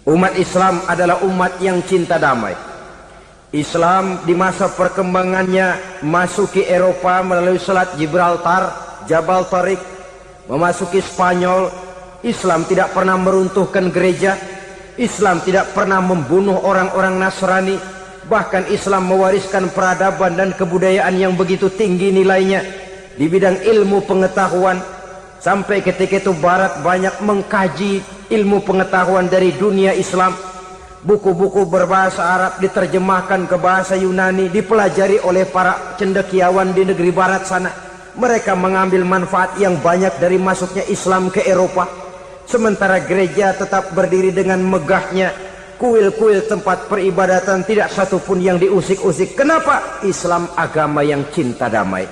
Umat Islam adalah umat yang cinta damai. Islam di masa perkembangannya masuki Eropa melalui Selat Gibraltar, Jabal Tariq, memasuki Spanyol. Islam tidak pernah meruntuhkan gereja. Islam tidak pernah membunuh orang-orang Nasrani. Bahkan Islam mewariskan peradaban dan kebudayaan yang begitu tinggi nilainya di bidang ilmu pengetahuan. Sampai ketika itu Barat banyak mengkaji ilmu pengetahuan dari dunia Islam. Buku-buku berbahasa Arab diterjemahkan ke bahasa Yunani, dipelajari oleh para cendekiawan di negeri Barat sana. Mereka mengambil manfaat yang banyak dari masuknya Islam ke Eropa. Sementara gereja tetap berdiri dengan megahnya. Kuil-kuil tempat peribadatan tidak satupun yang diusik-usik. Kenapa? Islam agama yang cinta damai.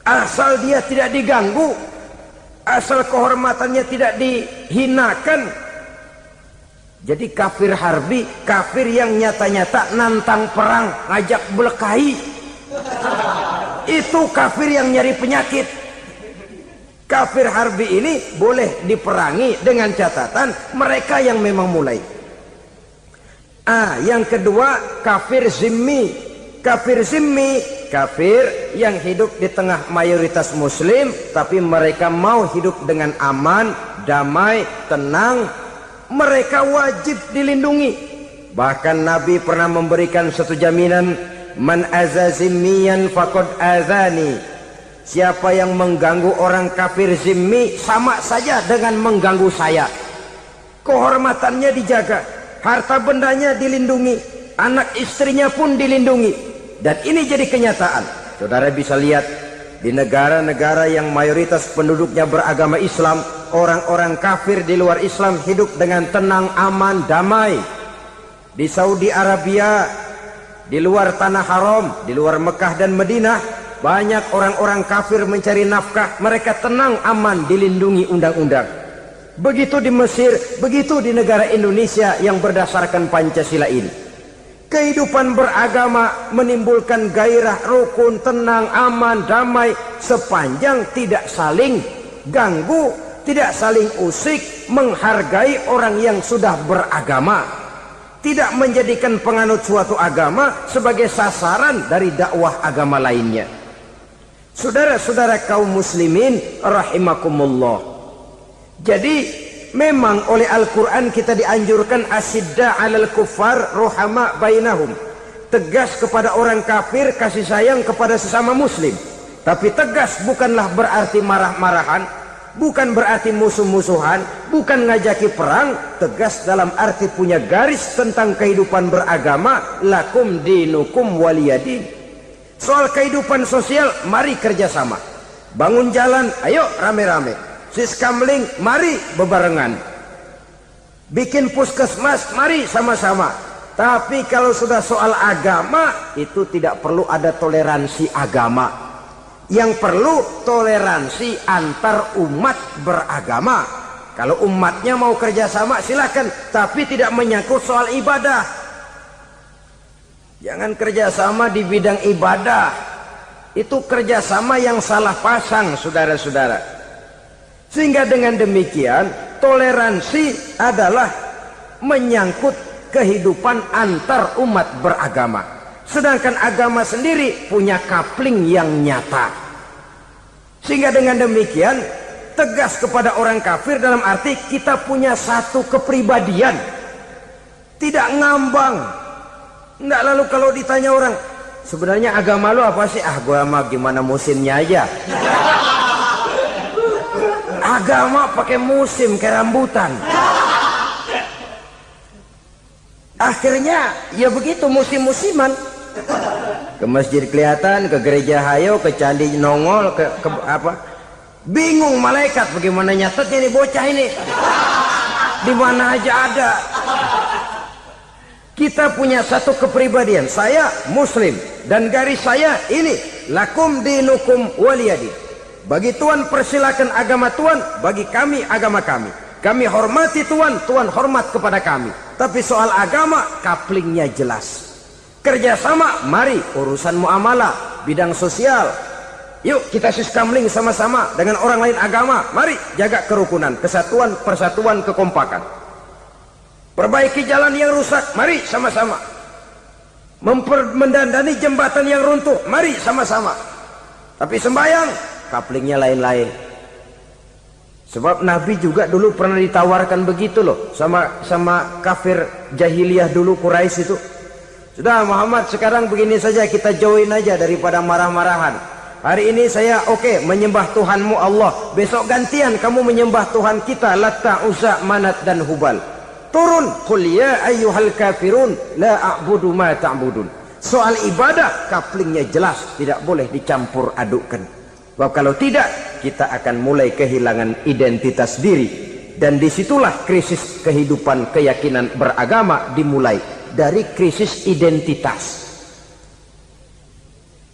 Asal dia tidak diganggu, asal kehormatannya tidak dihinakan. Jadi kafir harbi, kafir yang nyata-nyata nantang perang, ngajak berkelahi. Itu kafir yang nyari penyakit. Kafir harbi ini boleh diperangi dengan catatan mereka yang memang mulai. Yang kedua kafir zimmi. Kafir zimmi, kafir yang hidup di tengah mayoritas muslim, tapi mereka mau hidup dengan aman, damai, tenang. Mereka wajib dilindungi. Bahkan Nabi pernah memberikan satu jaminan, man azza zimmiyan faqad azani. siapa yang mengganggu orang kafir zimmi sama saja dengan mengganggu saya. Kehormatannya dijaga, harta bendanya dilindungi, anak istrinya pun dilindungi. Dan ini jadi kenyataan. Saudara bisa lihat di negara-negara yang mayoritas penduduknya beragama Islam, orang-orang kafir di luar Islam hidup dengan tenang, aman, damai. Di Saudi Arabia, di luar tanah haram, di luar Mekah dan Madinah, banyak orang-orang kafir mencari nafkah. Mereka tenang, aman, dilindungi undang-undang. Begitu di Mesir, begitu di negara Indonesia yang berdasarkan Pancasila ini. Kehidupan beragama menimbulkan gairah, rukun, tenang, aman, damai, sepanjang tidak saling ganggu, tidak saling usik, menghargai orang yang sudah beragama, tidak menjadikan penganut suatu agama sebagai sasaran dari dakwah agama lainnya. Saudara-saudara kaum muslimin rahimakumullah, jadi memang oleh Al-Quran kita dianjurkan asyidda 'alal kuffar ruhama bainahum, tegas kepada orang kafir, kasih sayang kepada sesama muslim. Tapi tegas bukanlah berarti marah-marahan, bukan berarti musuh-musuhan, bukan ngajaki perang. Tegas dalam arti punya garis tentang kehidupan beragama, lakum dinukum waliyadin. Soal kehidupan sosial, mari kerjasama. Bangun jalan, ayo rame-rame. Siskamling, mari bebarengan. Bikin puskesmas, mari sama-sama. Tapi kalau sudah soal agama, itu tidak perlu ada toleransi agama. Yang perlu toleransi antar umat beragama. Kalau umatnya mau kerjasama silakan, tapi tidak menyangkut soal ibadah. Jangan kerjasama di bidang ibadah. Itu kerjasama yang salah pasang, saudara-saudara. Sehingga dengan demikian toleransi adalah menyangkut kehidupan antar umat beragama. Sedangkan agama sendiri punya kapling yang nyata. Sehingga dengan demikian tegas kepada orang kafir dalam arti kita punya satu kepribadian. Tidak ngambang. Nggak lalu kalau ditanya orang, sebenarnya agama lu apa sih? Ah, gua mah gimana musimnya aja. Agama pakai musim kayak rambutan. Akhirnya ya begitu, musim-musiman. Ke masjid kelihatan, ke gereja hayo, ke candi nongol, ke apa? Bingung malaikat bagaimana nyatetnya nih bocah ini. Di mana aja ada. Kita punya satu kepribadian. Saya muslim dan garis saya ini, lakum dinukum waliyadin. Bagi Tuhan persilakan agama Tuhan, bagi kami agama kami. Kami hormati Tuhan, Tuhan hormat kepada kami. Tapi soal agama, kaplingnya jelas. Kerjasama, mari urusan muamalah, bidang sosial. Yuk kita siskamling sama-sama dengan orang lain agama. Mari jaga kerukunan, kesatuan, persatuan, kekompakan. Perbaiki jalan yang rusak, mari sama-sama. Mendandani jembatan yang runtuh, mari sama-sama. Tapi sembahyang, kaplingnya lain-lain. Sebab Nabi juga dulu pernah ditawarkan begitu loh sama kafir jahiliyah dulu, Quraisy itu. Sudah Muhammad, sekarang begini saja, kita join aja daripada marah-marahan. Hari ini saya oke menyembah Tuhanmu Allah, besok gantian kamu menyembah Tuhan kita Latta, Uzza, Manat dan Hubal. Turun, qul ya ayyuhal kafirun la a'budu ma ta'budun. Soal ibadah kaplingnya jelas, tidak boleh dicampur adukkan. Sebab kalau tidak, kita akan mulai kehilangan identitas diri. Dan disitulah krisis kehidupan keyakinan beragama dimulai. Dari krisis identitas.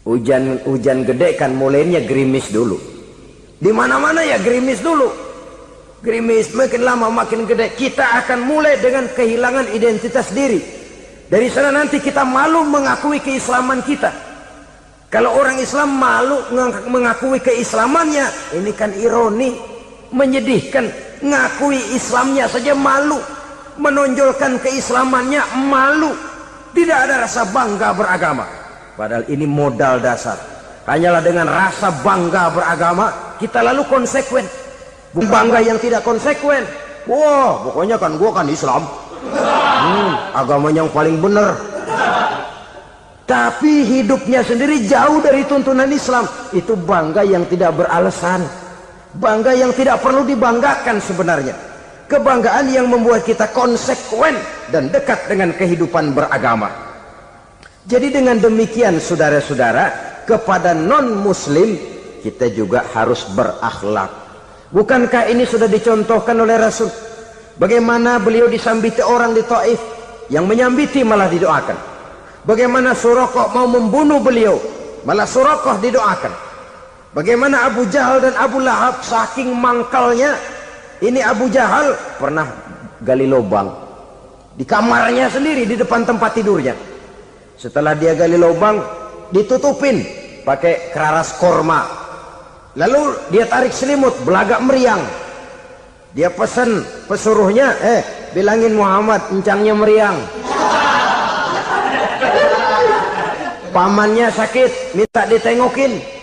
Hujan gede kan mulainya gerimis dulu. Di mana-mana ya gerimis dulu. Gerimis makin lama makin gede. Kita akan mulai dengan kehilangan identitas diri. Dari sana nanti kita malu mengakui keislaman kita. Kalau orang Islam malu mengakui keislamannya, ini kan ironi, menyedihkan. Ngakui Islamnya saja malu, menonjolkan keislamannya malu, tidak ada rasa bangga beragama. Padahal ini modal dasar. Hanyalah dengan rasa bangga beragama kita lalu konsekuen. Bangga yang tidak konsekuen, wah pokoknya kan gua kan Islam, agama yang paling benar. tapi hidupnya sendiri jauh dari tuntunan Islam. Itu bangga yang tidak beralasan, bangga yang tidak perlu dibanggakan sebenarnya. Kebanggaan yang membuat kita konsekuen dan dekat dengan kehidupan beragama. Jadi dengan demikian saudara-saudara, kepada non-muslim kita juga harus berakhlak. Bukankah ini sudah dicontohkan oleh Rasul? Bagaimana beliau disambiti orang di Taif, yang menyambiti malah didoakan. Bagaimana Suraqah mau membunuh beliau, malah Suraqah didoakan. Bagaimana Abu Jahal dan Abu Lahab saking mangkalnya. Ini Abu Jahal pernah gali lubang di kamarnya sendiri, di depan tempat tidurnya. Setelah dia gali lubang, ditutupin pakai keraras korma. Lalu dia tarik selimut, belagak meriang. Dia pesan pesuruhnya, bilangin Muhammad encangnya meriang. Pamannya sakit, minta ditengokin.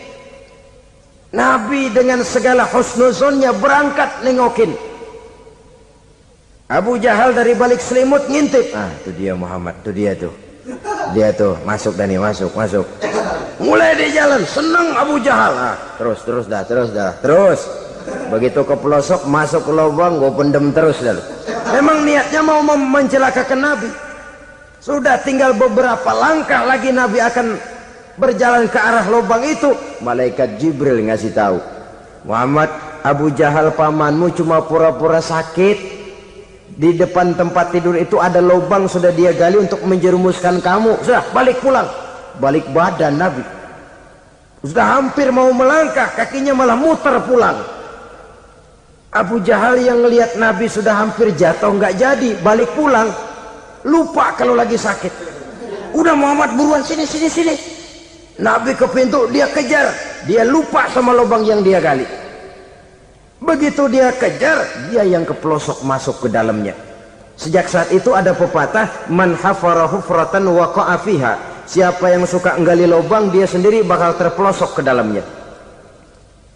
Nabi dengan segala husnuzonnya berangkat nengokin. Abu Jahal dari balik selimut ngintip. Itu dia Muhammad, itu dia tuh. Dia tuh, masuk Dani, masuk. Mulai di jalan, senang Abu Jahal. Terus dah. Begitu ke pelosok, masuk ke lubang, gue pendem terus dah. Memang niatnya mau mencelakakan Nabi. Sudah tinggal beberapa langkah lagi Nabi akan berjalan ke arah lubang itu. Malaikat Jibril ngasih tahu, Muhammad, Abu Jahal pamanmu cuma pura-pura sakit. Di depan tempat tidur itu ada lubang sudah dia gali untuk menjerumuskan kamu. Sudah balik pulang. Balik badan Nabi. Sudah hampir mau melangkah, kakinya malah muter pulang. Abu Jahal yang lihat Nabi sudah hampir jatuh nggak jadi, balik pulang. Lupa kalau lagi sakit. Udah Muhammad buruan sini. Nabi ke pintu, dia kejar. Dia lupa sama lubang yang dia gali. Begitu dia kejar, dia yang ke pelosok masuk ke dalamnya. Sejak saat itu ada pepatah, man hafara hufratan waqa'a fiha. Siapa yang suka nggali lubang, dia sendiri bakal terpelosok ke dalamnya.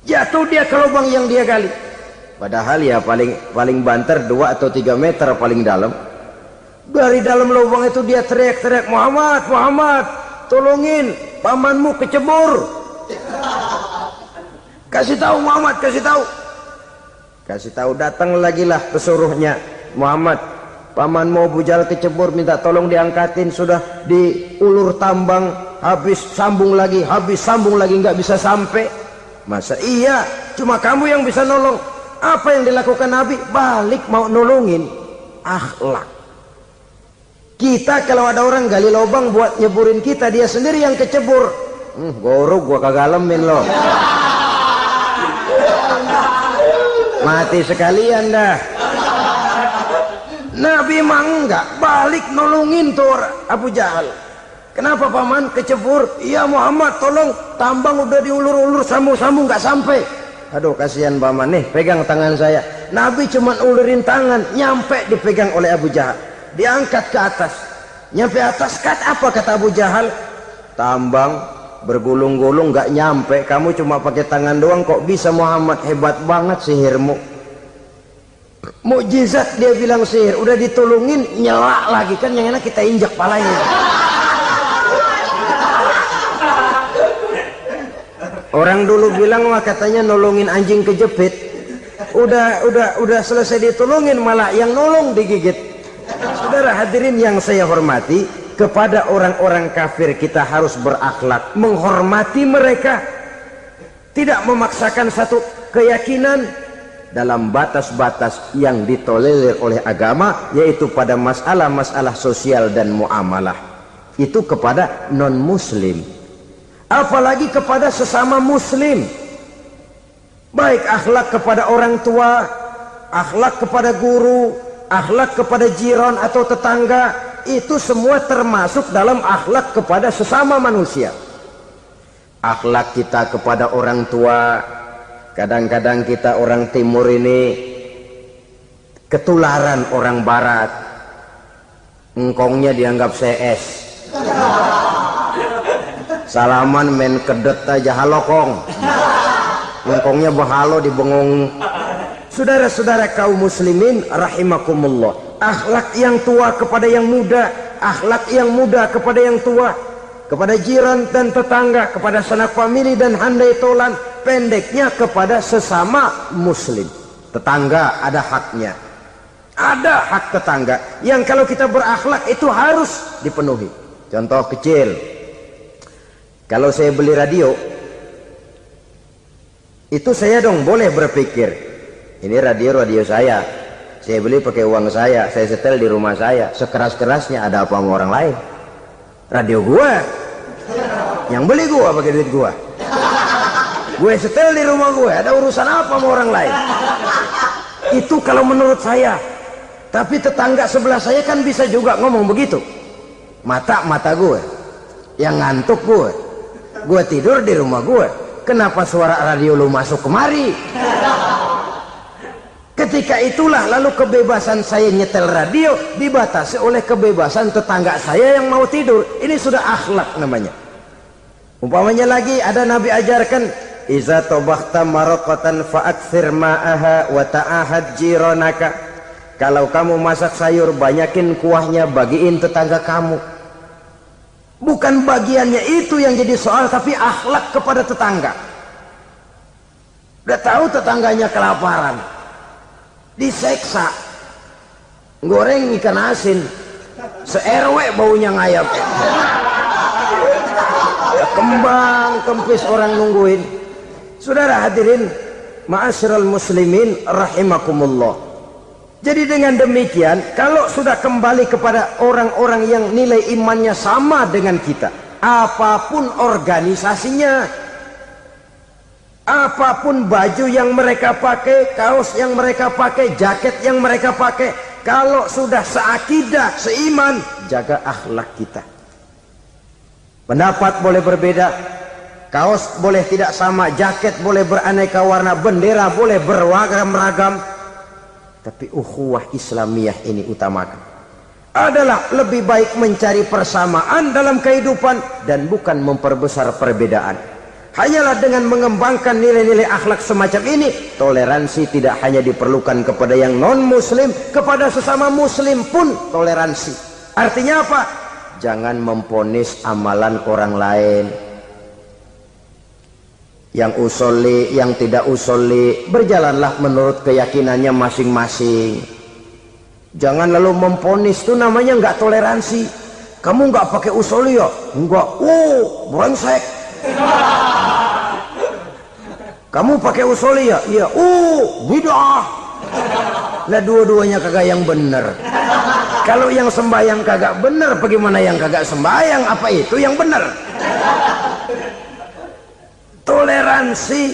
Jatuh dia ke lubang yang dia gali. Padahal ya paling banter 2 atau 3 meter paling dalam. Dari dalam lubang itu dia teriak-teriak, Muhammad, tolongin, pamanmu kecebur. Kasih tahu Muhammad, kasih tahu. Datang lagi lah pesuruhnya, Muhammad, pamanmu Abu Jahal kecebur, minta tolong diangkatin. Sudah diulur tambang, habis sambung lagi nggak bisa sampai. Masa iya cuma kamu yang bisa nolong? Apa yang dilakukan Nabi? Balik mau nolongin. Akhlak. Kita kalau ada orang gali lubang buat nyeburin kita, dia sendiri yang kecebur. Gorok gua kagak lemin loh. Mati sekalian dah. Nabi mah enggak, balik nolongin tuh Abu Jahal. Kenapa paman kecebur? Iya Muhammad, tolong, tambang udah diulur-ulur, sambung-sambung nggak sampai. Aduh kasihan paman, nih pegang tangan saya. Nabi cuma ulurin tangan, nyampe dipegang oleh Abu Jahal. Diangkat ke atas. Nyampe atas, apa kata Abu Jahal? Tambang bergulung-gulung nggak nyampe, kamu cuma pakai tangan doang kok bisa Muhammad, hebat banget sihirmu. Mukjizat dia bilang sihir, udah ditolongin nyelak lagi, kan yang enak kita injak palanya. Orang dulu bilang mah katanya nolongin anjing kejepit, udah selesai ditolongin malah yang nolong digigit. Saudara hadirin yang saya hormati, kepada orang-orang kafir kita harus berakhlak, menghormati mereka, tidak memaksakan satu keyakinan dalam batas-batas yang ditolerir oleh agama, yaitu pada masalah-masalah sosial dan muamalah. Itu kepada non-muslim, apalagi kepada sesama muslim. Baik akhlak kepada orang tua, akhlak kepada guru, akhlak kepada jiran atau tetangga, itu semua termasuk dalam akhlak kepada sesama manusia. Akhlak kita kepada orang tua, kadang-kadang kita orang timur ini ketularan orang barat. Engkongnya dianggap CS, salaman main kedet aja halokong, engkongnya bahalo dibengong. Saudara-saudara kaum muslimin rahimakumullah, akhlak yang tua kepada yang muda, akhlak yang muda kepada yang tua. kepada jiran dan tetangga, kepada sanak famili dan handai tolan, pendeknya kepada sesama muslim. Tetangga ada haknya, ada hak tetangga yang kalau kita berakhlak itu harus dipenuhi. Contoh kecil, kalau saya beli radio, itu saya dong boleh berpikir, ini radio saya beli pakai uang saya setel di rumah saya, sekeras-kerasnya ada apa sama orang lain? Radio gua, yang beli gua pakai duit gua, gue setel di rumah gue, ada urusan apa sama orang lain? Itu kalau menurut saya. Tapi tetangga sebelah saya kan bisa juga ngomong begitu. Mata gue yang ngantuk, gue tidur di rumah gue, kenapa suara radio lu masuk kemari? Ketika itulah lalu kebebasan saya nyetel radio dibatasi oleh kebebasan tetangga saya yang mau tidur. Ini sudah akhlak namanya. Umpamanya lagi ada Nabi ajarkan, iza tobakhta maraqatan fa'akthir ma'aha wa ta'ahad jiranaka. Kalau kamu masak sayur, banyakin kuahnya, bagiin tetangga kamu. Bukan bagiannya itu yang jadi soal, tapi akhlak kepada tetangga. Udah tahu tetangganya kelaparan, diseksa, goreng ikan asin, se-RW baunya ngayap, kembang kempis orang nungguin. Saudara hadirin ma'asyiral muslimin rahimakumullah. Jadi dengan demikian, kalau sudah kembali kepada orang-orang yang nilai imannya sama dengan kita, apapun organisasinya, apapun baju yang mereka pakai, kaos yang mereka pakai, jaket yang mereka pakai, kalau sudah seakidah, seiman, jaga akhlak kita. Pendapat boleh berbeda, kaos boleh tidak sama, jaket boleh beraneka warna, bendera boleh beragam-ragam, tapi ukhuwah Islamiyah ini utamakan. Adalah lebih baik mencari persamaan dalam kehidupan dan bukan memperbesar perbedaan. Hanyalah dengan mengembangkan nilai-nilai akhlak semacam ini, toleransi tidak hanya diperlukan kepada yang non-muslim, kepada sesama muslim pun toleransi. Artinya apa? Jangan memponis amalan orang lain. Yang usoli, yang tidak usoli, berjalanlah menurut keyakinannya masing-masing. Jangan lalu memponis, itu namanya nggak toleransi. Kamu nggak pakai usoli ya? Enggak. Brengsek. Kamu pakai usoli ya? Iya. Bid'ah. Lah dua-duanya kagak yang bener. Kalau yang sembahyang kagak bener, bagaimana yang kagak sembahyang? Apa itu yang bener? Toleransi,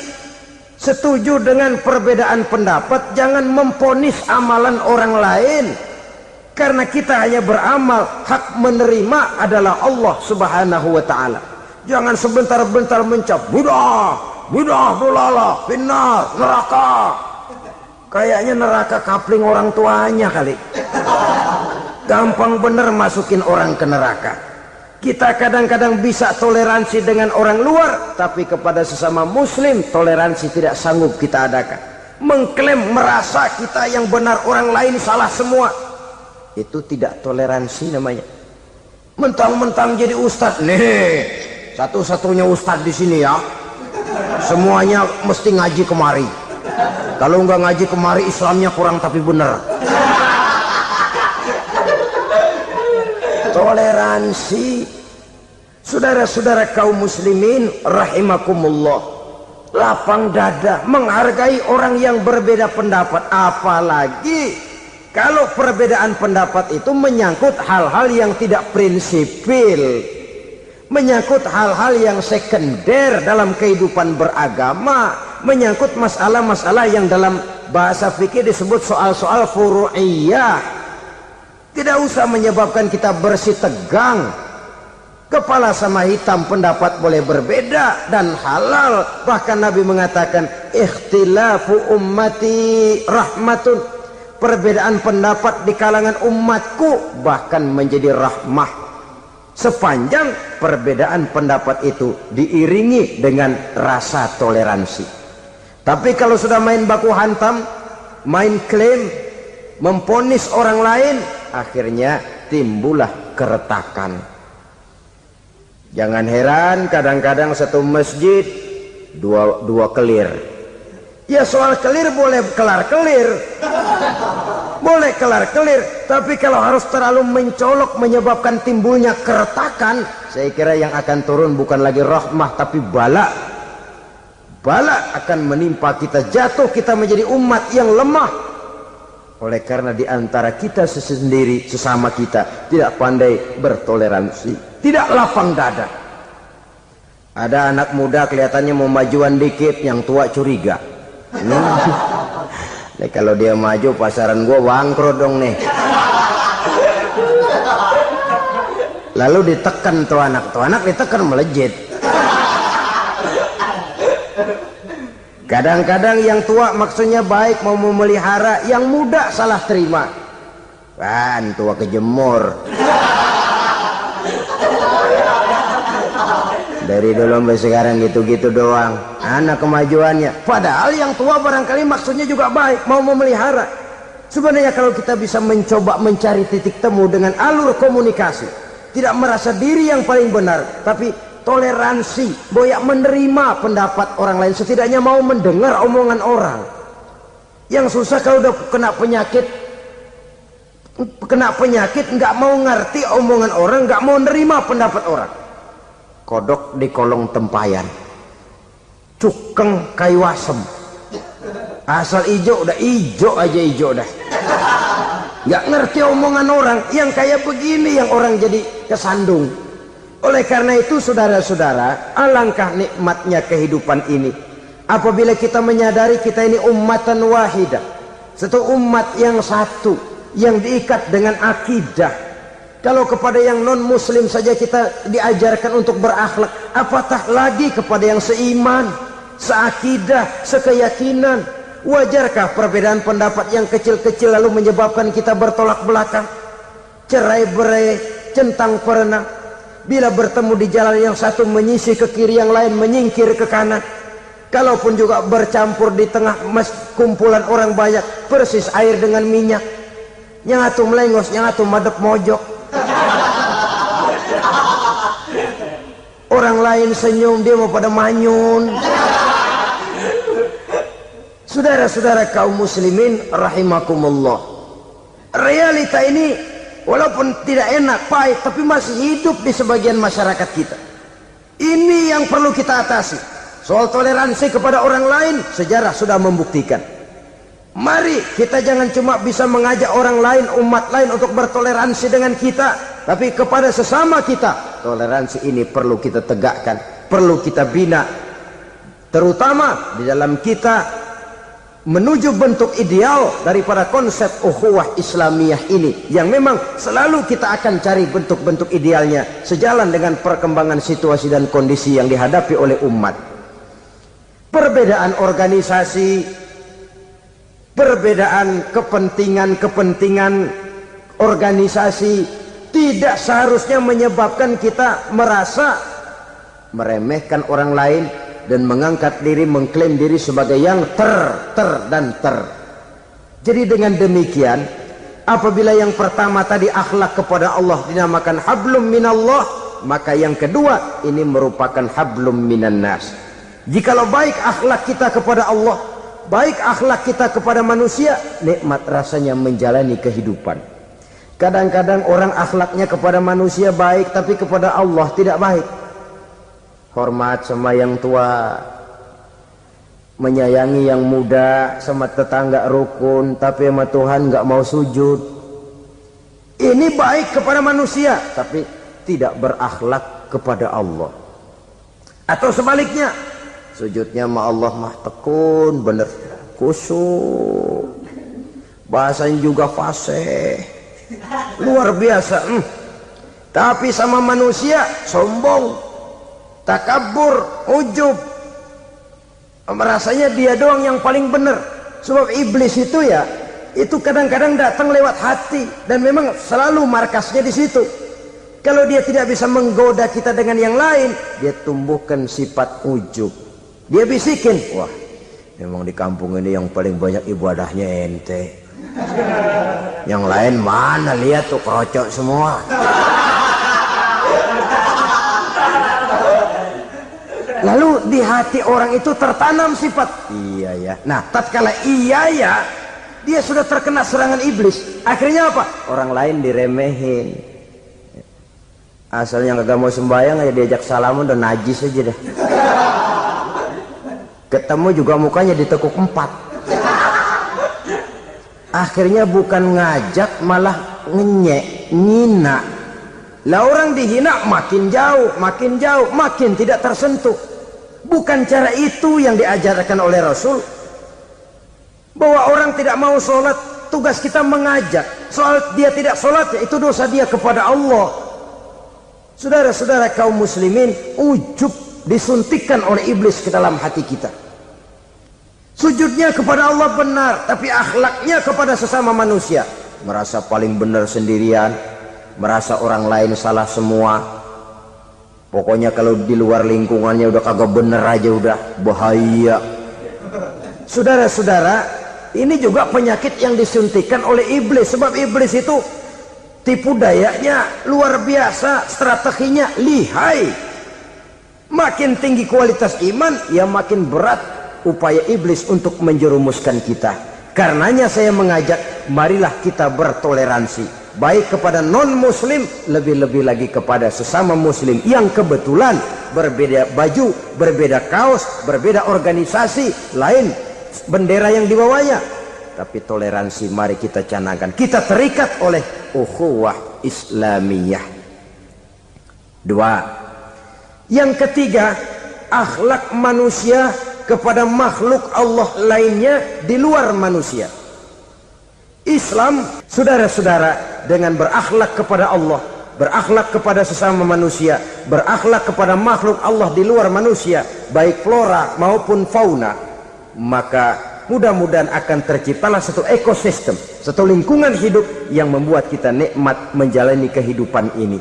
setuju dengan perbedaan pendapat, jangan memponis amalan orang lain. Karena kita hanya beramal, hak menerima adalah Allah Subhanahu wa ta'ala. Jangan sebentar-bentar mencap bidah dolala, finnar, neraka. Kayaknya neraka kapling orang tuanya kali. Gampang bener masukin orang ke neraka. Kita kadang-kadang bisa toleransi dengan orang luar, tapi kepada sesama muslim toleransi tidak sanggup kita adakan. Mengklaim merasa kita yang benar, orang lain salah semua, itu tidak toleransi namanya. Mentang-mentang jadi ustadz, nih satu-satunya ustadz di sini ya, semuanya mesti ngaji kemari. Kalau nggak ngaji kemari Islamnya kurang tapi benar. Toleransi. Saudara-saudara kaum muslimin rahimakumullah, lapang dada menghargai orang yang berbeda pendapat, apalagi kalau perbedaan pendapat itu menyangkut hal-hal yang tidak prinsipil, menyangkut hal-hal yang sekunder dalam kehidupan beragama, menyangkut masalah-masalah yang dalam bahasa fikih disebut soal-soal furu'iyah. Tidak usah menyebabkan kita bersih tegang. Kepala sama hitam pendapat boleh berbeda dan halal. Bahkan Nabi mengatakan ikhtilafu ummati rahmatun, perbedaan pendapat di kalangan umatku bahkan menjadi rahmah, sepanjang perbedaan pendapat itu diiringi dengan rasa toleransi. Tapi kalau sudah main baku hantam, main klaim, memponis orang lain, akhirnya timbullah keretakan. Jangan heran kadang-kadang satu masjid dua kelir. Ya soal kelir boleh kelar-kelir, boleh kelar-kelir, tapi kalau harus terlalu mencolok menyebabkan timbulnya keretakan, saya kira yang akan turun bukan lagi rahmah tapi bala. Bala akan menimpa kita, jatuh kita menjadi umat yang lemah. Oleh karena di antara kita sendiri, sesama kita tidak pandai bertoleransi, tidak lapang dada. Ada anak muda kelihatannya mau majuan dikit, yang tua curiga. Nih kalau dia maju pasaran gua bangkrut dong nih. Lalu ditekan tuh anak ditekan melejit. Kadang-kadang yang tua maksudnya baik mau memelihara, yang muda salah terima. Kan tua kejemur. Dari dulu sampai sekarang gitu-gitu doang, anak kemajuannya. Padahal yang tua barangkali maksudnya juga baik, mau memelihara. Sebenarnya kalau kita bisa mencoba mencari titik temu dengan alur komunikasi, tidak merasa diri yang paling benar, tapi toleransi, boyak menerima pendapat orang lain, setidaknya mau mendengar omongan orang. Yang susah kalau udah kena penyakit nggak mau ngerti omongan orang, nggak mau nerima pendapat orang. Kodok di kolong tempayan, cukeng kayu asem, asal ijo udah ijo aja ijo dah. Nggak ngerti omongan orang, yang kayak begini yang orang jadi kesandung. Oleh karena itu saudara-saudara, alangkah nikmatnya kehidupan ini apabila kita menyadari kita ini ummatan wahidah, satu umat yang satu, yang diikat dengan akidah. Kalau kepada yang non muslim saja kita diajarkan untuk berakhlak, apatah lagi kepada yang seiman, seakidah, sekeyakinan. Wajarkah perbedaan pendapat yang kecil-kecil lalu menyebabkan kita bertolak belakang, cerai-berai, centang perenang? Bila bertemu di jalan yang satu menyisih ke kiri, yang lain menyingkir ke kanan. Kalaupun juga bercampur di tengah kumpulan orang banyak, persis air dengan minyak. Yang atu melengos, yang atu madep mojok. Orang lain senyum, dia mau pada manyun. Saudara-saudara kaum muslimin rahimakumullah, realita ini walaupun tidak enak, pahit, tapi masih hidup di sebagian masyarakat kita. Ini yang perlu kita atasi. Soal toleransi kepada orang lain, sejarah sudah membuktikan. Mari kita jangan cuma bisa mengajak orang lain, umat lain untuk bertoleransi dengan kita, tapi kepada sesama kita, toleransi ini perlu kita tegakkan, perlu kita bina, terutama di dalam kita menuju bentuk ideal daripada konsep ukhuwah Islamiyah ini, yang memang selalu kita akan cari bentuk-bentuk idealnya sejalan dengan perkembangan situasi dan kondisi yang dihadapi oleh umat. Perbedaan organisasi, perbedaan kepentingan organisasi tidak seharusnya menyebabkan kita merasa meremehkan orang lain dan mengangkat diri, mengklaim diri sebagai yang ter. Jadi dengan demikian, apabila yang pertama tadi akhlak kepada Allah dinamakan hablum minallah, maka yang kedua ini merupakan hablum minan nas. Jikalau baik akhlak kita kepada Allah, baik akhlak kita kepada manusia, nikmat rasanya menjalani kehidupan. Kadang-kadang orang akhlaknya kepada manusia baik, tapi kepada Allah tidak baik. Hormat sama yang tua, menyayangi yang muda, sama tetangga rukun, tapi sama Tuhan nggak mau sujud. Ini baik kepada manusia, tapi tidak berakhlak kepada Allah. Atau sebaliknya, sujudnya sama Allah mah tekun, bener, khusyuk, bahasanya juga fasih, luar biasa. Tapi sama manusia sombong, takabur, ujub, merasanya dia doang yang paling benar. Sebab iblis itu ya, itu kadang-kadang datang lewat hati, dan memang selalu markasnya di situ. Kalau dia tidak bisa menggoda kita dengan yang lain, dia tumbuhkan sifat ujub. Dia bisikin, wah memang di kampung ini yang paling banyak ibadahnya ente, yang lain mana, lihat tuh kerocok semua. di hati orang itu tertanam sifat iya ya. Nah, tatkala iya ya, dia sudah terkena serangan iblis. Akhirnya apa? Orang lain diremehin. Asalnya kagak mau sembahyang aja diajak salaman udah najis aja dah. Ketemu juga mukanya ditekuk 4. Akhirnya bukan ngajak malah ngenyek, ngina. Lah orang dihina makin jauh, makin tidak tersentuh. Bukan cara itu yang diajarkan oleh Rasul. Bahwa orang tidak mau sholat, tugas kita mengajak. Soal dia tidak sholat, ya itu dosa dia kepada Allah. Saudara-saudara kaum muslimin, ujub disuntikkan oleh iblis ke dalam hati kita. Sujudnya kepada Allah benar, tapi akhlaknya kepada sesama manusia. Merasa paling benar sendirian, merasa orang lain salah semua. Pokoknya kalau di luar lingkungannya udah kagak bener aja udah bahaya. Saudara-saudara, ini juga penyakit yang disuntikkan oleh iblis. Sebab iblis itu tipu dayanya luar biasa, strateginya lihai. Makin tinggi kualitas iman, ya makin berat upaya iblis untuk menjerumuskan kita. Karenanya saya mengajak, marilah kita bertoleransi, baik kepada non muslim, lebih-lebih lagi kepada sesama muslim yang kebetulan berbeda baju, berbeda kaos, berbeda organisasi, lain bendera yang dibawanya. Tapi toleransi mari kita canangkan. Kita terikat oleh ukhuwah Islamiyah. 2. Yang ketiga, akhlak manusia kepada makhluk Allah lainnya di luar manusia. Islam, saudara-saudara, dengan berakhlak kepada Allah, berakhlak kepada sesama manusia, berakhlak kepada makhluk Allah di luar manusia, baik flora maupun fauna, maka mudah-mudahan akan terciptalah satu ekosistem, satu lingkungan hidup yang membuat kita nikmat menjalani kehidupan ini.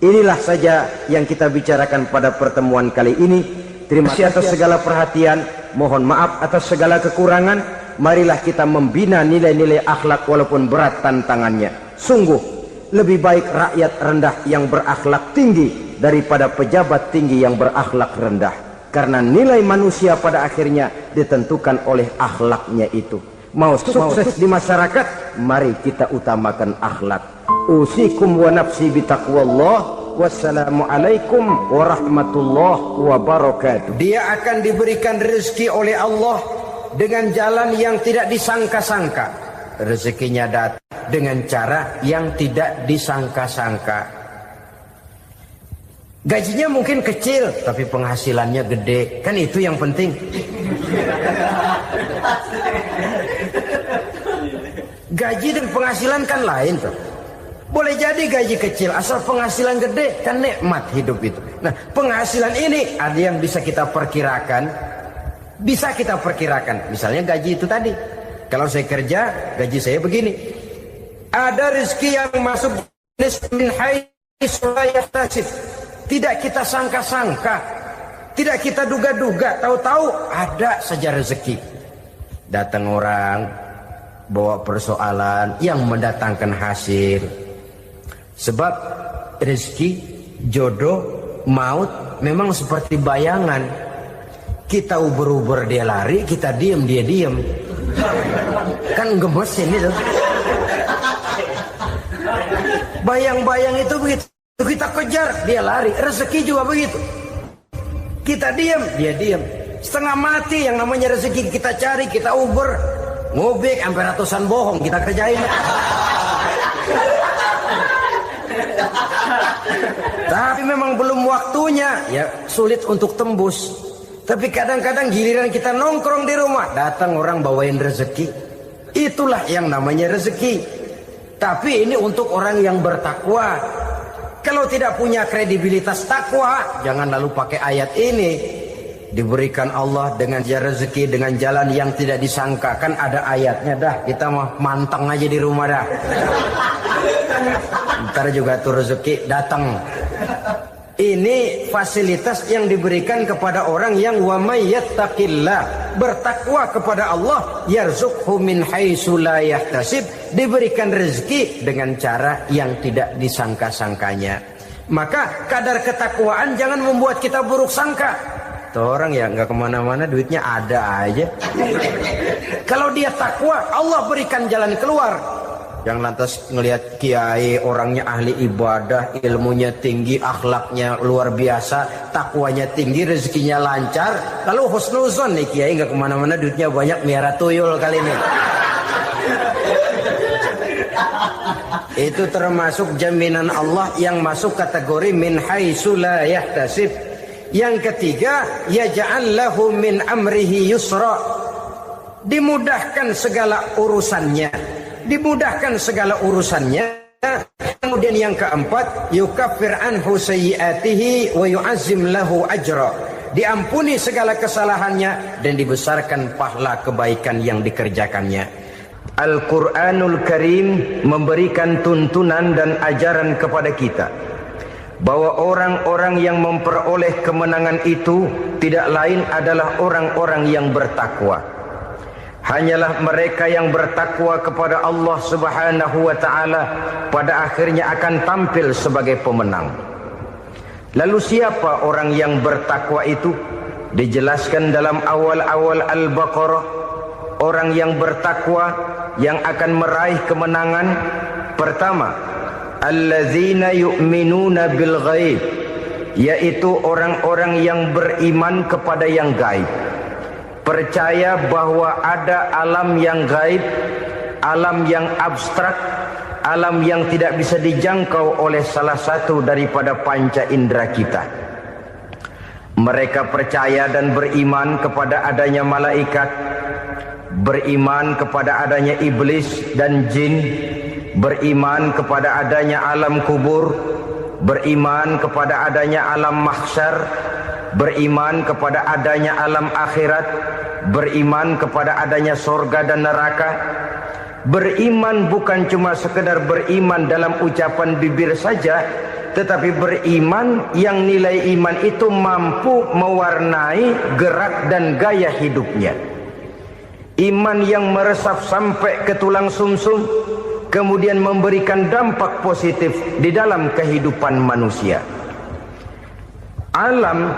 Inilah saja yang kita bicarakan pada pertemuan kali ini. Terima kasih atas segala perhatian, mohon maaf atas segala kekurangan. Marilah kita membina nilai-nilai akhlak walaupun berat tantangannya. Sungguh lebih baik rakyat rendah yang berakhlak tinggi daripada pejabat tinggi yang berakhlak rendah. Karena nilai manusia pada akhirnya ditentukan oleh akhlaknya itu. Mau sukses di masyarakat, mari kita utamakan akhlak. Usikum wa nafsi bitaqwallah. Wassalamualaikum warahmatullahi wabarakatuh. Dia akan diberikan rezeki oleh Allah dengan jalan yang tidak disangka-sangka. Rezekinya datang dengan cara yang tidak disangka-sangka. Gajinya mungkin kecil, tapi penghasilannya gede. Kan itu yang penting. Gaji dan penghasilan kan lain tuh. Boleh jadi gaji kecil, asal penghasilan gede, kan nikmat hidup itu. Nah, penghasilan ini ada yang bisa kita perkirakan. Bisa kita perkirakan. Misalnya gaji itu tadi. Kalau saya kerja, gaji saya begini. Ada rezeki yang masuk min haitsu la yahtasib. Tidak kita sangka-sangka. Tidak kita duga-duga. Tahu-tahu ada saja rezeki. Datang orang, bawa persoalan yang mendatangkan hasil. Sebab rezeki, jodoh, maut memang seperti bayangan. Kita uber-uber dia lari, kita diem dia diem. Kan gemesin itu. Bayang-bayang itu begitu. Kita kejar, dia lari. Rezeki juga begitu. Kita diem, dia diem. Setengah mati yang namanya rezeki kita cari, kita uber. Ngobek sampai ratusan bohong kita kerjain. Tapi memang belum waktunya, ya sulit untuk tembus. Tapi kadang-kadang giliran kita nongkrong di rumah, datang orang bawain rezeki. Itulah yang namanya rezeki. Tapi ini untuk orang yang bertakwa. Kalau tidak punya kredibilitas takwa, jangan lalu pakai ayat ini. Diberikan Allah dengan rezeki dengan jalan yang tidak disangka. Kan ada ayatnya dah, kita mah manteng aja di rumah dah. Ntar juga tuh rezeki datang. Ini fasilitas yang diberikan kepada orang yang wa may yattaqillah, bertakwa kepada Allah, yarzuqhu min haitsu la yahtasib, diberikan rezeki dengan cara yang tidak disangka-sangkanya. Maka kadar ketakwaan jangan membuat kita buruk sangka, Tuh orang ya nggak kemana-mana, duitnya ada aja. Kalau dia takwa, Allah berikan jalan keluar. Yang lantas ngelihat kiai orangnya ahli ibadah, ilmunya tinggi, akhlaknya luar biasa, takwanya tinggi, rezekinya lancar, lalu husnuzon nih kiai nggak kemana-mana, duitnya banyak, miara tuyul kali ini. Itu termasuk jaminan Allah yang masuk kategori min haitsu la yahtasib. Yang ketiga, yaj'al lahu min amrihi yusra. Dimudahkan segala urusannya. Dimudahkan segala urusannya. Kemudian yang keempat, yukaffir anhu sayyi'atihi wa yu'azzim lahu ajra. Diampuni segala kesalahannya dan dibesarkan pahala kebaikan yang dikerjakannya. Al-Quranul Karim memberikan tuntunan dan ajaran kepada kita bahwa orang-orang yang memperoleh kemenangan itu tidak lain adalah orang-orang yang bertakwa. Hanyalah mereka yang bertakwa kepada Allah Subhanahu wa ta'ala pada akhirnya akan tampil sebagai pemenang. Lalu siapa orang yang bertakwa itu? Dijelaskan dalam awal-awal Al-Baqarah. Orang yang bertakwa yang akan meraih kemenangan, pertama, allazina yu'minuna bil ghaib, yaitu orang-orang yang beriman kepada yang gaib, percaya bahwa ada alam yang gaib, alam yang abstrak, alam yang tidak bisa dijangkau oleh salah satu daripada panca indera kita. Mereka percaya dan beriman kepada adanya malaikat, beriman kepada adanya iblis dan jin, beriman kepada adanya alam kubur, beriman kepada adanya alam mahsyar, beriman kepada adanya alam akhirat, beriman kepada adanya surga dan neraka. Beriman bukan cuma sekedar beriman dalam ucapan bibir saja, tetapi beriman yang nilai iman itu mampu mewarnai gerak dan gaya hidupnya. Iman yang meresap sampai ke tulang sumsum, kemudian memberikan dampak positif di dalam kehidupan manusia. Alam,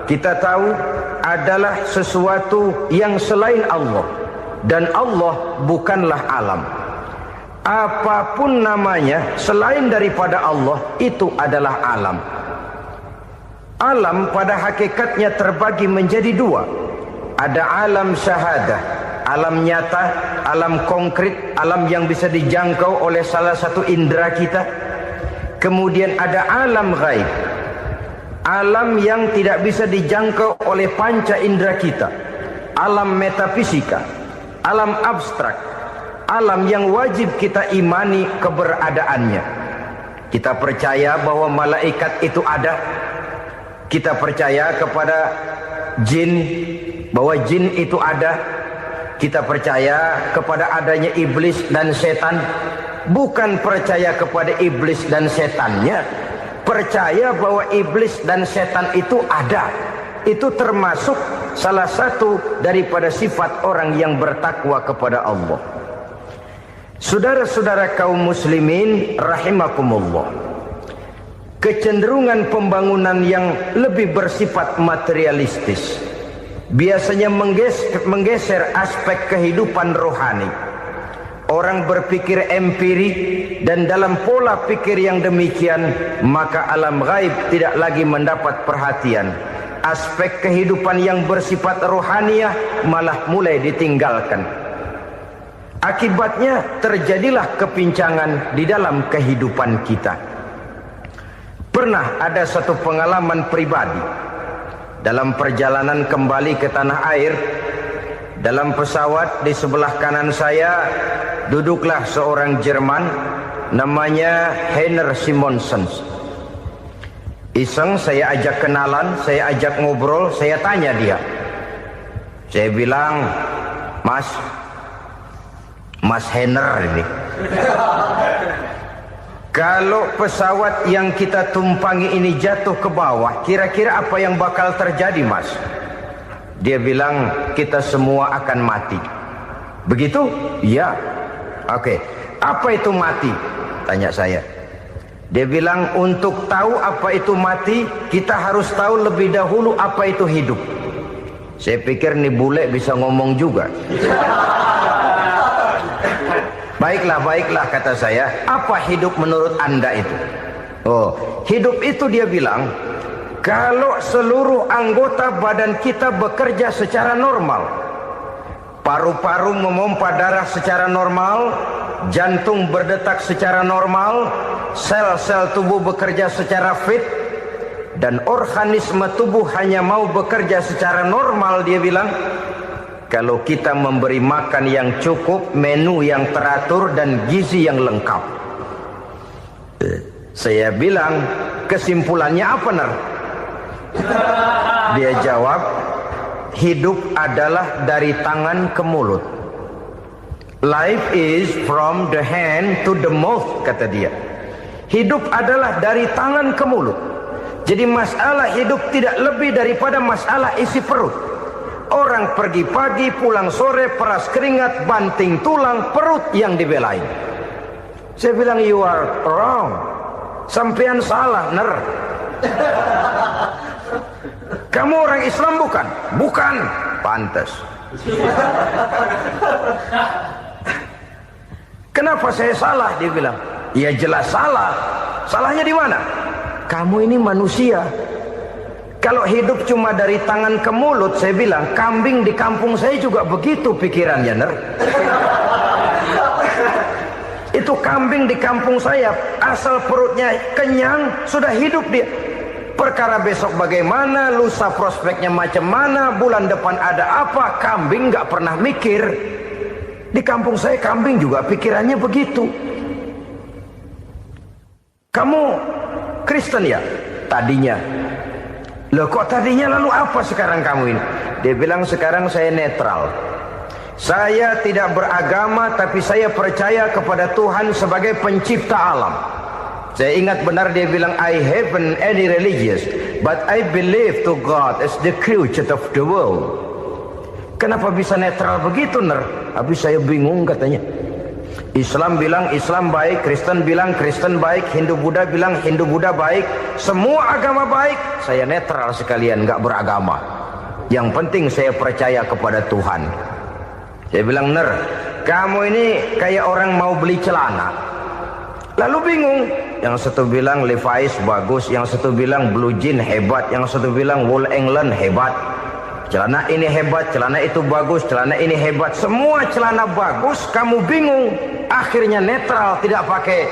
kita tahu, adalah sesuatu yang selain Allah, dan Allah bukanlah alam. Apapun namanya selain daripada Allah, itu adalah alam. Alam pada hakikatnya terbagi menjadi dua. Ada alam syahadah, alam nyata, alam konkret, alam yang bisa dijangkau oleh salah satu indera kita. Kemudian ada alam ghaib, alam yang tidak bisa dijangkau oleh panca indera kita, alam metafisika, alam abstrak, alam yang wajib kita imani keberadaannya. Kita percaya bahwa malaikat itu ada, kita percaya kepada jin, bahwa jin itu ada, kita percaya kepada adanya iblis dan setan. Bukan percaya kepada iblis dan setannya, percaya bahwa iblis dan setan itu ada. Itu termasuk salah satu daripada sifat orang yang bertakwa kepada Allah. Saudara-saudara kaum muslimin rahimakumullah, kecenderungan pembangunan yang lebih bersifat materialistis biasanya menggeser aspek kehidupan rohani. Orang berpikir empiri, dan dalam pola pikir yang demikian, maka alam gaib tidak lagi mendapat perhatian. Aspek kehidupan yang bersifat rohaniah malah mulai ditinggalkan. Akibatnya terjadilah kepincangan di dalam kehidupan kita. Pernah ada satu pengalaman pribadi. Dalam perjalanan kembali ke tanah air, dalam pesawat di sebelah kanan saya duduklah seorang Jerman namanya Heiner Simonsen. Iseng saya ajak kenalan, saya ajak ngobrol, saya tanya dia. Saya bilang, Mas Heiner ini, kalau pesawat yang kita tumpangi ini jatuh ke bawah, kira-kira apa yang bakal terjadi, Mas? Dia bilang, kita semua akan mati. Begitu? Ya. Oke. Apa itu mati? Tanya saya. Dia bilang, untuk tahu apa itu mati, kita harus tahu lebih dahulu apa itu hidup. Saya pikir nih bule bisa ngomong juga. Baiklah kata saya. Apa hidup menurut Anda itu? Oh, hidup itu dia bilang, kalau seluruh anggota badan kita bekerja secara normal, paru-paru memompa darah secara normal, jantung berdetak secara normal, sel-sel tubuh bekerja secara fit, dan organisme tubuh hanya mau bekerja secara normal, dia bilang, kalau kita memberi makan yang cukup, menu yang teratur, dan gizi yang lengkap. Saya bilang, kesimpulannya apa, Ner? Dia jawab, hidup adalah dari tangan ke mulut. Life is from the hand to the mouth, kata dia. Hidup adalah dari tangan ke mulut. Jadi masalah hidup tidak lebih daripada masalah isi perut. Orang pergi pagi, pulang sore, peras keringat, banting tulang, perut yang dibelain. Saya bilang, you are wrong. Sampean salah, Ner. Kamu orang Islam bukan? Bukan. Pantas. Kenapa saya salah? Dia bilang. Ya jelas salah. Salahnya di mana? Kamu ini manusia. Kalau hidup cuma dari tangan ke mulut, saya bilang, kambing di kampung saya juga begitu pikirannya, Ner. Itu kambing di kampung saya, asal perutnya kenyang, sudah hidup dia. Perkara besok bagaimana, lusa prospeknya macam mana, bulan depan ada apa, kambing nggak pernah mikir. Di kampung saya kambing juga pikirannya begitu. Kamu Kristen ya? Tadinya. Loh kok tadinya, lalu apa sekarang kamu ini? Dia bilang, sekarang saya netral. Saya tidak beragama, tapi saya percaya kepada Tuhan sebagai pencipta alam. Saya ingat benar dia bilang, I haven't any religious, but I believe to God as the creator of the world. Kenapa bisa netral begitu, Ner? Habis saya bingung katanya. Islam bilang Islam baik, Kristen bilang Kristen baik, Hindu Buddha bilang Hindu Buddha baik, semua agama baik. Saya netral sekalian, nggak beragama. Yang penting saya percaya kepada Tuhan. Saya bilang, Ner, kamu ini kayak orang mau beli celana, lalu bingung. Yang satu bilang Levi's bagus, yang satu bilang Blue Jean hebat, yang satu bilang Wool England hebat. Celana ini hebat, celana itu bagus, celana ini hebat. Semua celana bagus, kamu bingung. Akhirnya netral, tidak pakai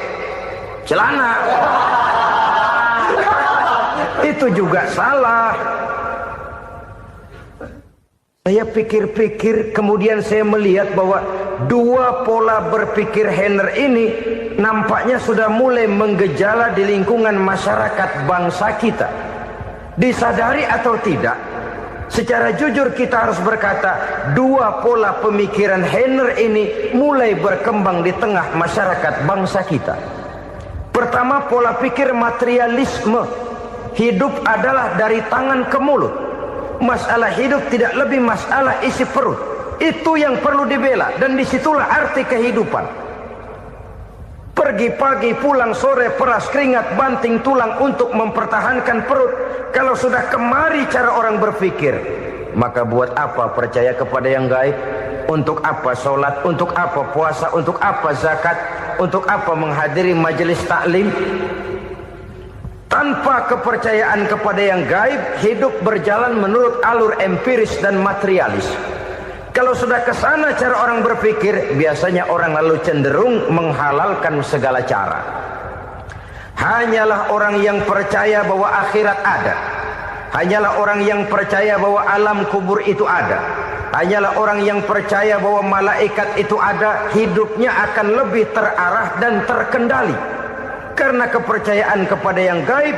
celana. Itu juga salah. Saya pikir-pikir, kemudian saya melihat bahwa dua pola berpikir Henner ini nampaknya sudah mulai menggejala di lingkungan masyarakat bangsa kita. Disadari atau tidak, secara jujur kita harus berkata, dua pola pemikiran Henner ini mulai berkembang di tengah masyarakat bangsa kita. Pertama, pola pikir materialisme. Hidup adalah dari tangan ke mulut. Masalah hidup tidak lebih masalah isi perut. Itu yang perlu dibela, dan disitulah arti kehidupan. Pergi pagi, pulang sore, peras keringat, banting tulang untuk mempertahankan perut. Kalau sudah kemari cara orang berpikir, maka buat apa percaya kepada yang gaib? Untuk apa sholat? Untuk apa puasa? Untuk apa zakat? Untuk apa menghadiri majelis taklim? Tanpa kepercayaan kepada yang gaib, hidup berjalan menurut alur empiris dan materialis. Kalau sudah ke sana cara orang berpikir, biasanya orang lalu cenderung menghalalkan segala cara. Hanyalah orang yang percaya bahwa akhirat ada. Hanyalah orang yang percaya bahwa alam kubur itu ada. Hanyalah orang yang percaya bahwa malaikat itu ada, hidupnya akan lebih terarah dan terkendali. Karena kepercayaan kepada yang gaib,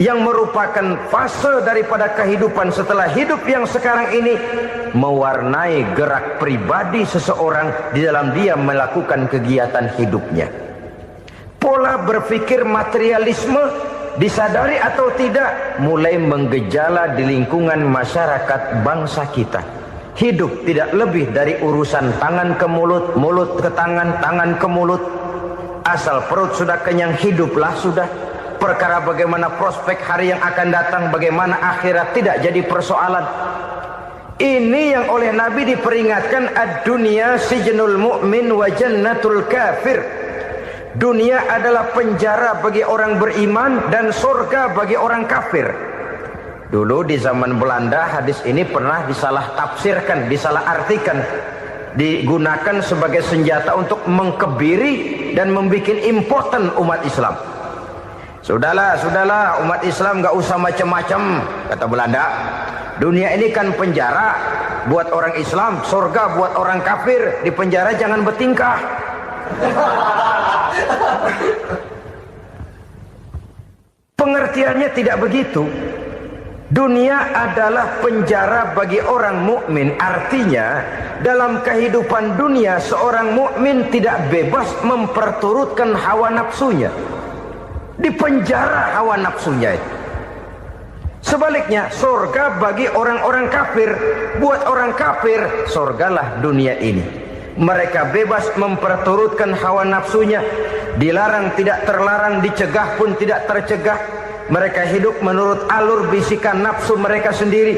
yang merupakan fase daripada kehidupan setelah hidup yang sekarang ini, mewarnai gerak pribadi seseorang di dalam dia melakukan kegiatan hidupnya. Pola berpikir materialisme, disadari atau tidak, mulai menggejala di lingkungan masyarakat bangsa kita. Hidup tidak lebih dari urusan tangan ke mulut, mulut ke tangan, tangan ke mulut. Asal perut sudah kenyang, hiduplah sudah. Perkara bagaimana prospek hari yang akan datang, bagaimana akhirat, tidak jadi persoalan. Ini yang oleh Nabi diperingatkan, ad-dunya sijnul mu'min wa jannatul kafir. Dunia adalah penjara bagi orang beriman dan surga bagi orang kafir. Dulu di zaman Belanda hadis ini pernah disalah tafsirkan, disalah artikan, digunakan sebagai senjata untuk mengkebiri dan membuat impoten umat Islam. Sudahlah umat Islam gak usah macam-macam, kata Belanda. Dunia ini kan penjara buat orang Islam, surga buat orang kafir. Di penjara jangan bertingkah. Pengertiannya tidak begitu. Dunia adalah penjara bagi orang mukmin. Artinya dalam kehidupan dunia seorang mukmin tidak bebas memperturutkan hawa nafsunya. Di penjara hawa nafsunya itu. Sebaliknya, surga bagi orang-orang kafir. Buat orang kafir, surgalah dunia ini. Mereka bebas memperturutkan hawa nafsunya. Dilarang tidak terlarang, dicegah pun tidak tercegah. Mereka hidup menurut alur bisikan nafsu mereka sendiri.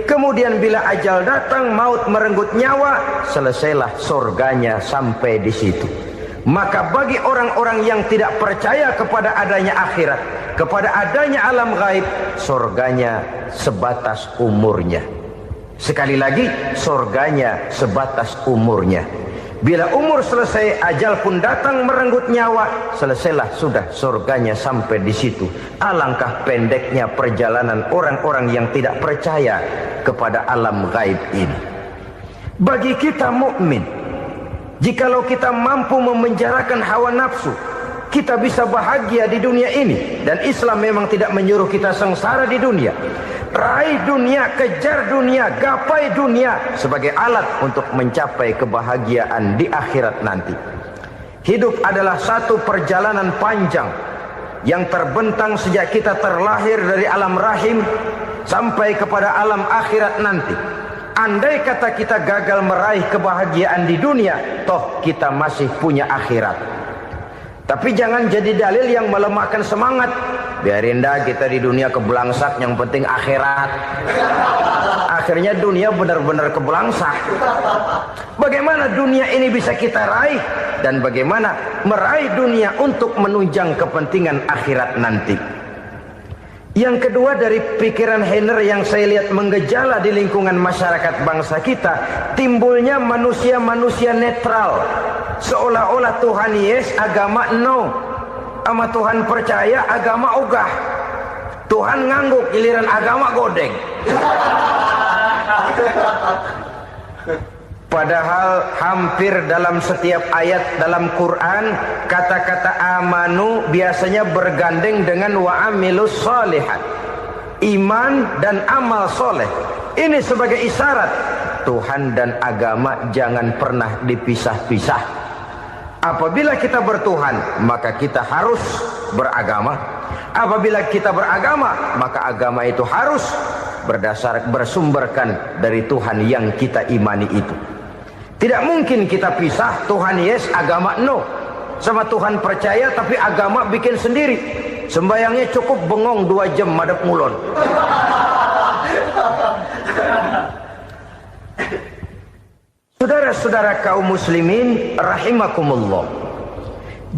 Kemudian bila ajal datang, maut merenggut nyawa, selesailah surganya sampai di situ. Maka bagi orang-orang yang tidak percaya kepada adanya akhirat, kepada adanya alam gaib, surganya sebatas umurnya. Sekali lagi, surganya sebatas umurnya. Bila umur selesai, ajal pun datang merenggut nyawa, selesailah sudah surganya sampai di situ. Alangkah pendeknya perjalanan orang-orang yang tidak percaya kepada alam gaib ini. Bagi kita mukmin, jikalau kita mampu memenjarakan hawa nafsu, kita bisa bahagia di dunia ini. Dan Islam memang tidak menyuruh kita sengsara di dunia. Raih dunia, kejar dunia, gapai dunia sebagai alat untuk mencapai kebahagiaan di akhirat nanti. Hidup adalah satu perjalanan panjang yang terbentang sejak kita terlahir dari alam rahim sampai kepada alam akhirat nanti. Andai kata kita gagal meraih kebahagiaan di dunia, toh kita masih punya akhirat. Tapi jangan jadi dalil yang melemahkan semangat. Biarin dah kita di dunia kebelangsak, yang penting akhirat. Akhirnya dunia benar-benar kebelangsak. Bagaimana dunia ini bisa kita raih, dan bagaimana meraih dunia untuk menunjang kepentingan akhirat nanti. Yang kedua, dari pikiran Heiner yang saya lihat menggejala di lingkungan masyarakat bangsa kita, timbulnya manusia-manusia netral. Seolah-olah Tuhan yes, agama no. Sama Tuhan percaya, agama ogah. Tuhan ngangguk, giliran agama godeng. Padahal hampir dalam setiap ayat dalam Quran, kata-kata amanu biasanya bergandeng dengan wa amilus sholihat. Iman dan amal soleh. Ini sebagai isyarat Tuhan dan agama jangan pernah dipisah-pisah. Apabila kita bertuhan, maka kita harus beragama. Apabila kita beragama, maka agama itu harus bersumberkan dari Tuhan yang kita imani itu. Tidak mungkin kita pisah, Tuhan yes, agama no. Sama Tuhan percaya tapi agama bikin sendiri. Sembayangnya cukup bengong 2 jam madep ngulon. Saudara-saudara kaum muslimin rahimakumullah.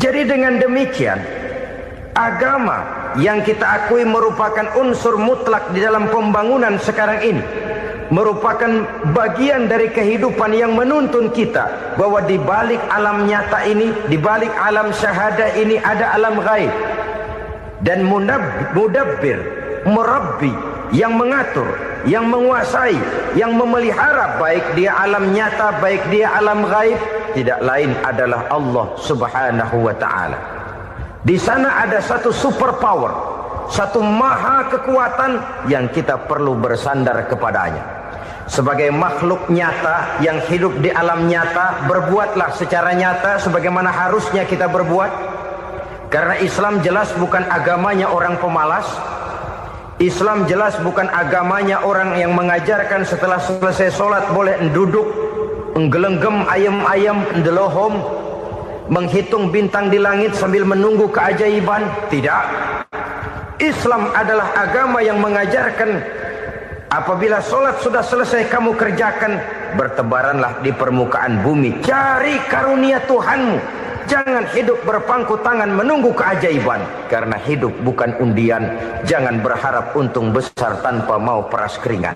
Jadi dengan demikian, agama yang kita akui merupakan unsur mutlak di dalam pembangunan sekarang ini, merupakan bagian dari kehidupan yang menuntun kita bahwa di balik alam nyata ini, di balik alam syahadah ini ada alam gaib. Dan mudabbir, murabbi, yang mengatur, yang menguasai, yang memelihara baik dia alam nyata, baik dia alam gaib, tidak lain adalah Allah Subhanahu wa ta'ala. Di sana ada satu super power, satu maha kekuatan yang kita perlu bersandar kepadanya. Sebagai makhluk nyata yang hidup di alam nyata, berbuatlah secara nyata sebagaimana harusnya kita berbuat. Karena Islam jelas bukan agamanya orang pemalas. Islam jelas bukan agamanya orang yang mengajarkan setelah selesai sholat boleh duduk, nggelenggem ayam-ayam, ndelohom, menghitung bintang di langit sambil menunggu keajaiban. Tidak. Islam adalah agama yang mengajarkan Apabila sholat sudah selesai kamu kerjakan, bertebaranlah di permukaan bumi, cari karunia Tuhanmu. Jangan hidup berpangku tangan menunggu keajaiban, karena hidup bukan undian. Jangan berharap untung besar tanpa mau peras keringat.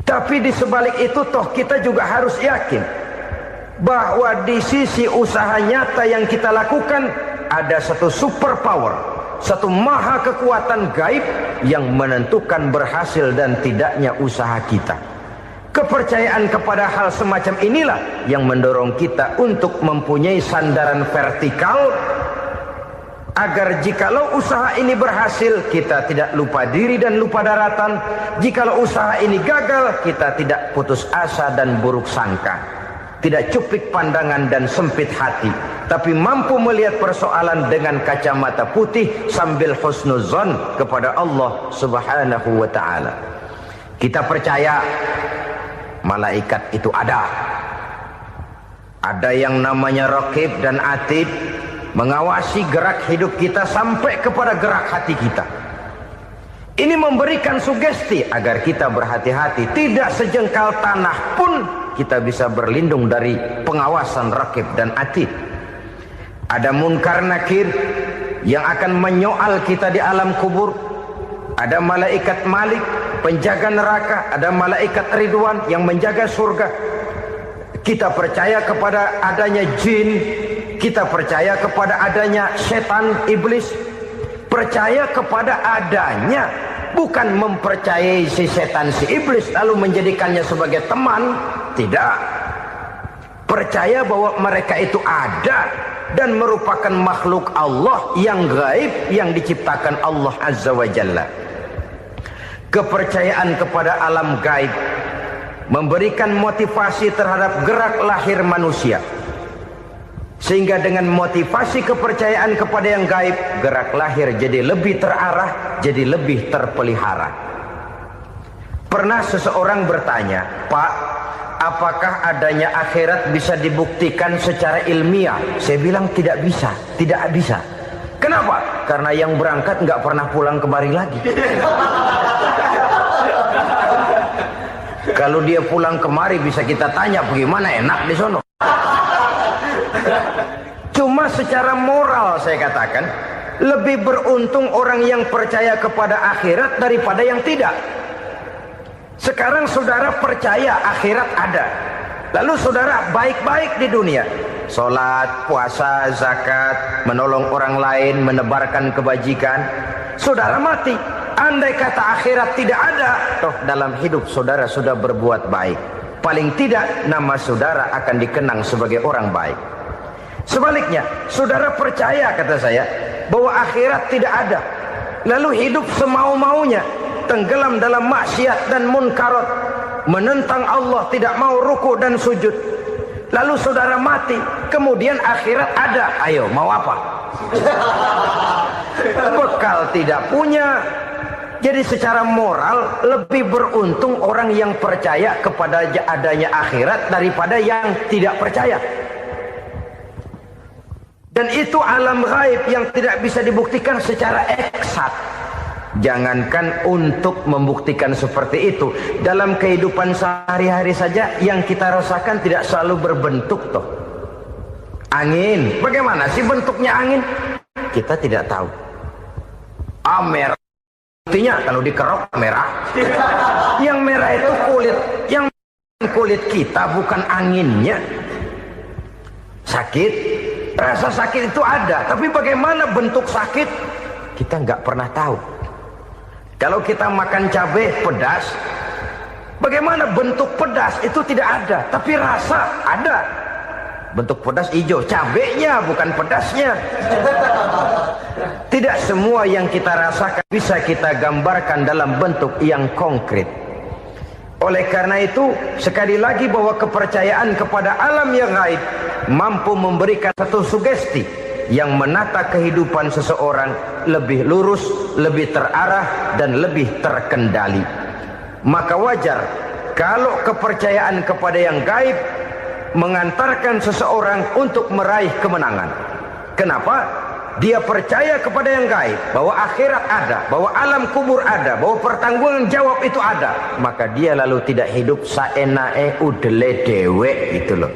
Tapi di sebalik itu toh kita juga harus yakin bahwa di sisi usaha nyata yang kita lakukan ada satu super power, satu maha kekuatan gaib yang menentukan berhasil dan tidaknya usaha kita. Kepercayaan kepada hal semacam inilah yang mendorong kita untuk mempunyai sandaran vertikal, agar jikalau usaha ini berhasil, kita tidak lupa diri dan lupa daratan. Jikalau usaha ini gagal, kita tidak putus asa dan buruk sangka, tidak cupik pandangan dan sempit hati, tapi mampu melihat persoalan dengan kacamata putih sambil husnuzon kepada Allah Subhanahu wa ta'ala. Kita percaya malaikat itu ada. Ada yang namanya raqib dan atid, mengawasi gerak hidup kita sampai kepada gerak hati kita. Ini memberikan sugesti agar kita berhati-hati. Tidak sejengkal tanah pun kita bisa berlindung dari pengawasan raqib dan atid. Ada munkar nakir yang akan menyoal kita di alam kubur. Ada malaikat Malik, penjaga neraka. Ada malaikat Ridwan yang menjaga surga. Kita percaya kepada adanya jin, kita percaya kepada adanya setan, iblis. Percaya kepada adanya, bukan mempercayai si setan, si iblis lalu menjadikannya sebagai teman. Tidak. Percaya bahwa mereka itu ada dan merupakan makhluk Allah yang gaib, yang diciptakan Allah Azza wa Jalla. Kepercayaan kepada alam gaib memberikan motivasi terhadap gerak lahir manusia, sehingga dengan motivasi kepercayaan kepada yang gaib, gerak lahir jadi lebih terarah, jadi lebih terpelihara. Pernah seseorang bertanya, "Pak, apakah adanya akhirat bisa dibuktikan secara ilmiah?" Saya bilang tidak bisa, tidak bisa. Kenapa? Karena yang berangkat nggak pernah pulang kemari lagi. Kalau dia pulang kemari bisa kita tanya bagaimana enak di sono. Cuma secara moral saya katakan, lebih beruntung orang yang percaya kepada akhirat daripada yang tidak. Sekarang saudara percaya akhirat ada, lalu saudara baik-baik di dunia, sholat, puasa, zakat, menolong orang lain, menebarkan kebajikan. Saudara mati, andai kata akhirat tidak ada, toh dalam hidup saudara sudah berbuat baik. Paling tidak nama saudara akan dikenang sebagai orang baik. Sebaliknya, saudara percaya, kata saya, bahwa akhirat tidak ada, lalu hidup semau-maunya, tenggelam dalam maksiat dan munkarat, menentang Allah, tidak mau ruku dan sujud. Lalu saudara mati, kemudian akhirat ada. Ayo, mau apa? Bekal tidak punya. Jadi secara moral lebih beruntung orang yang percaya kepada adanya akhirat daripada yang tidak percaya. Dan itu alam gaib yang tidak bisa dibuktikan secara eksakt. Jangankan untuk membuktikan seperti itu, dalam kehidupan sehari-hari saja yang kita rasakan tidak selalu berbentuk toh. Angin, bagaimana sih bentuknya angin? Kita tidak tahu. Merah, buktinya kalau dikerok merah. Yang merah itu kulit, yang kulit kita bukan anginnya. Sakit, rasa sakit itu ada, tapi bagaimana bentuk sakit? Kita nggak pernah tahu. Kalau kita makan cabai pedas, bagaimana bentuk pedas itu tidak ada, tapi rasa ada. Bentuk pedas hijau, cabainya bukan pedasnya. Tidak semua yang kita rasakan bisa kita gambarkan dalam bentuk yang konkret. Oleh karena itu, sekali lagi bahwa kepercayaan kepada alam yang gaib mampu memberikan satu sugesti yang menata kehidupan seseorang lebih lurus, lebih terarah, dan lebih terkendali. Maka wajar kalau kepercayaan kepada yang gaib mengantarkan seseorang untuk meraih kemenangan. Kenapa? dia percaya kepada yang gaib, bahwa akhirat ada, bahwa alam kubur ada, bahwa pertanggungan jawab itu ada, maka dia lalu tidak hidup saenae udele dewe gitu loh.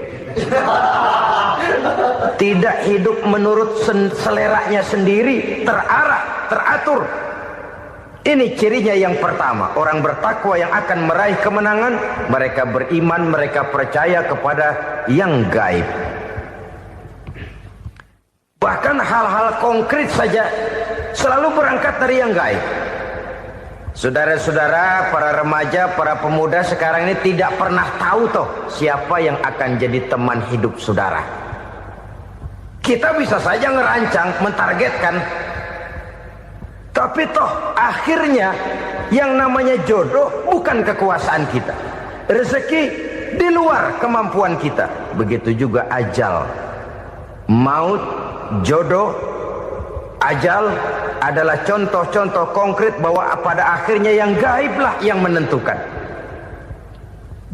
Tidak hidup menurut seleranya sendiri, terarah, teratur. Ini cirinya yang pertama, orang bertakwa yang akan meraih kemenangan, mereka beriman, mereka percaya kepada yang gaib. Bahkan hal-hal konkret saja selalu berangkat dari yang gaib. Saudara-saudara, para remaja, para pemuda sekarang ini tidak pernah tahu toh siapa yang akan jadi teman hidup saudara. Kita bisa saja ngerancang, mentargetkan, tapi toh akhirnya yang namanya jodoh bukan kekuasaan kita. Rezeki di luar kemampuan kita. Begitu juga ajal, maut, jodoh, ajal adalah contoh-contoh konkret bahwa pada akhirnya yang gaiblah yang menentukan.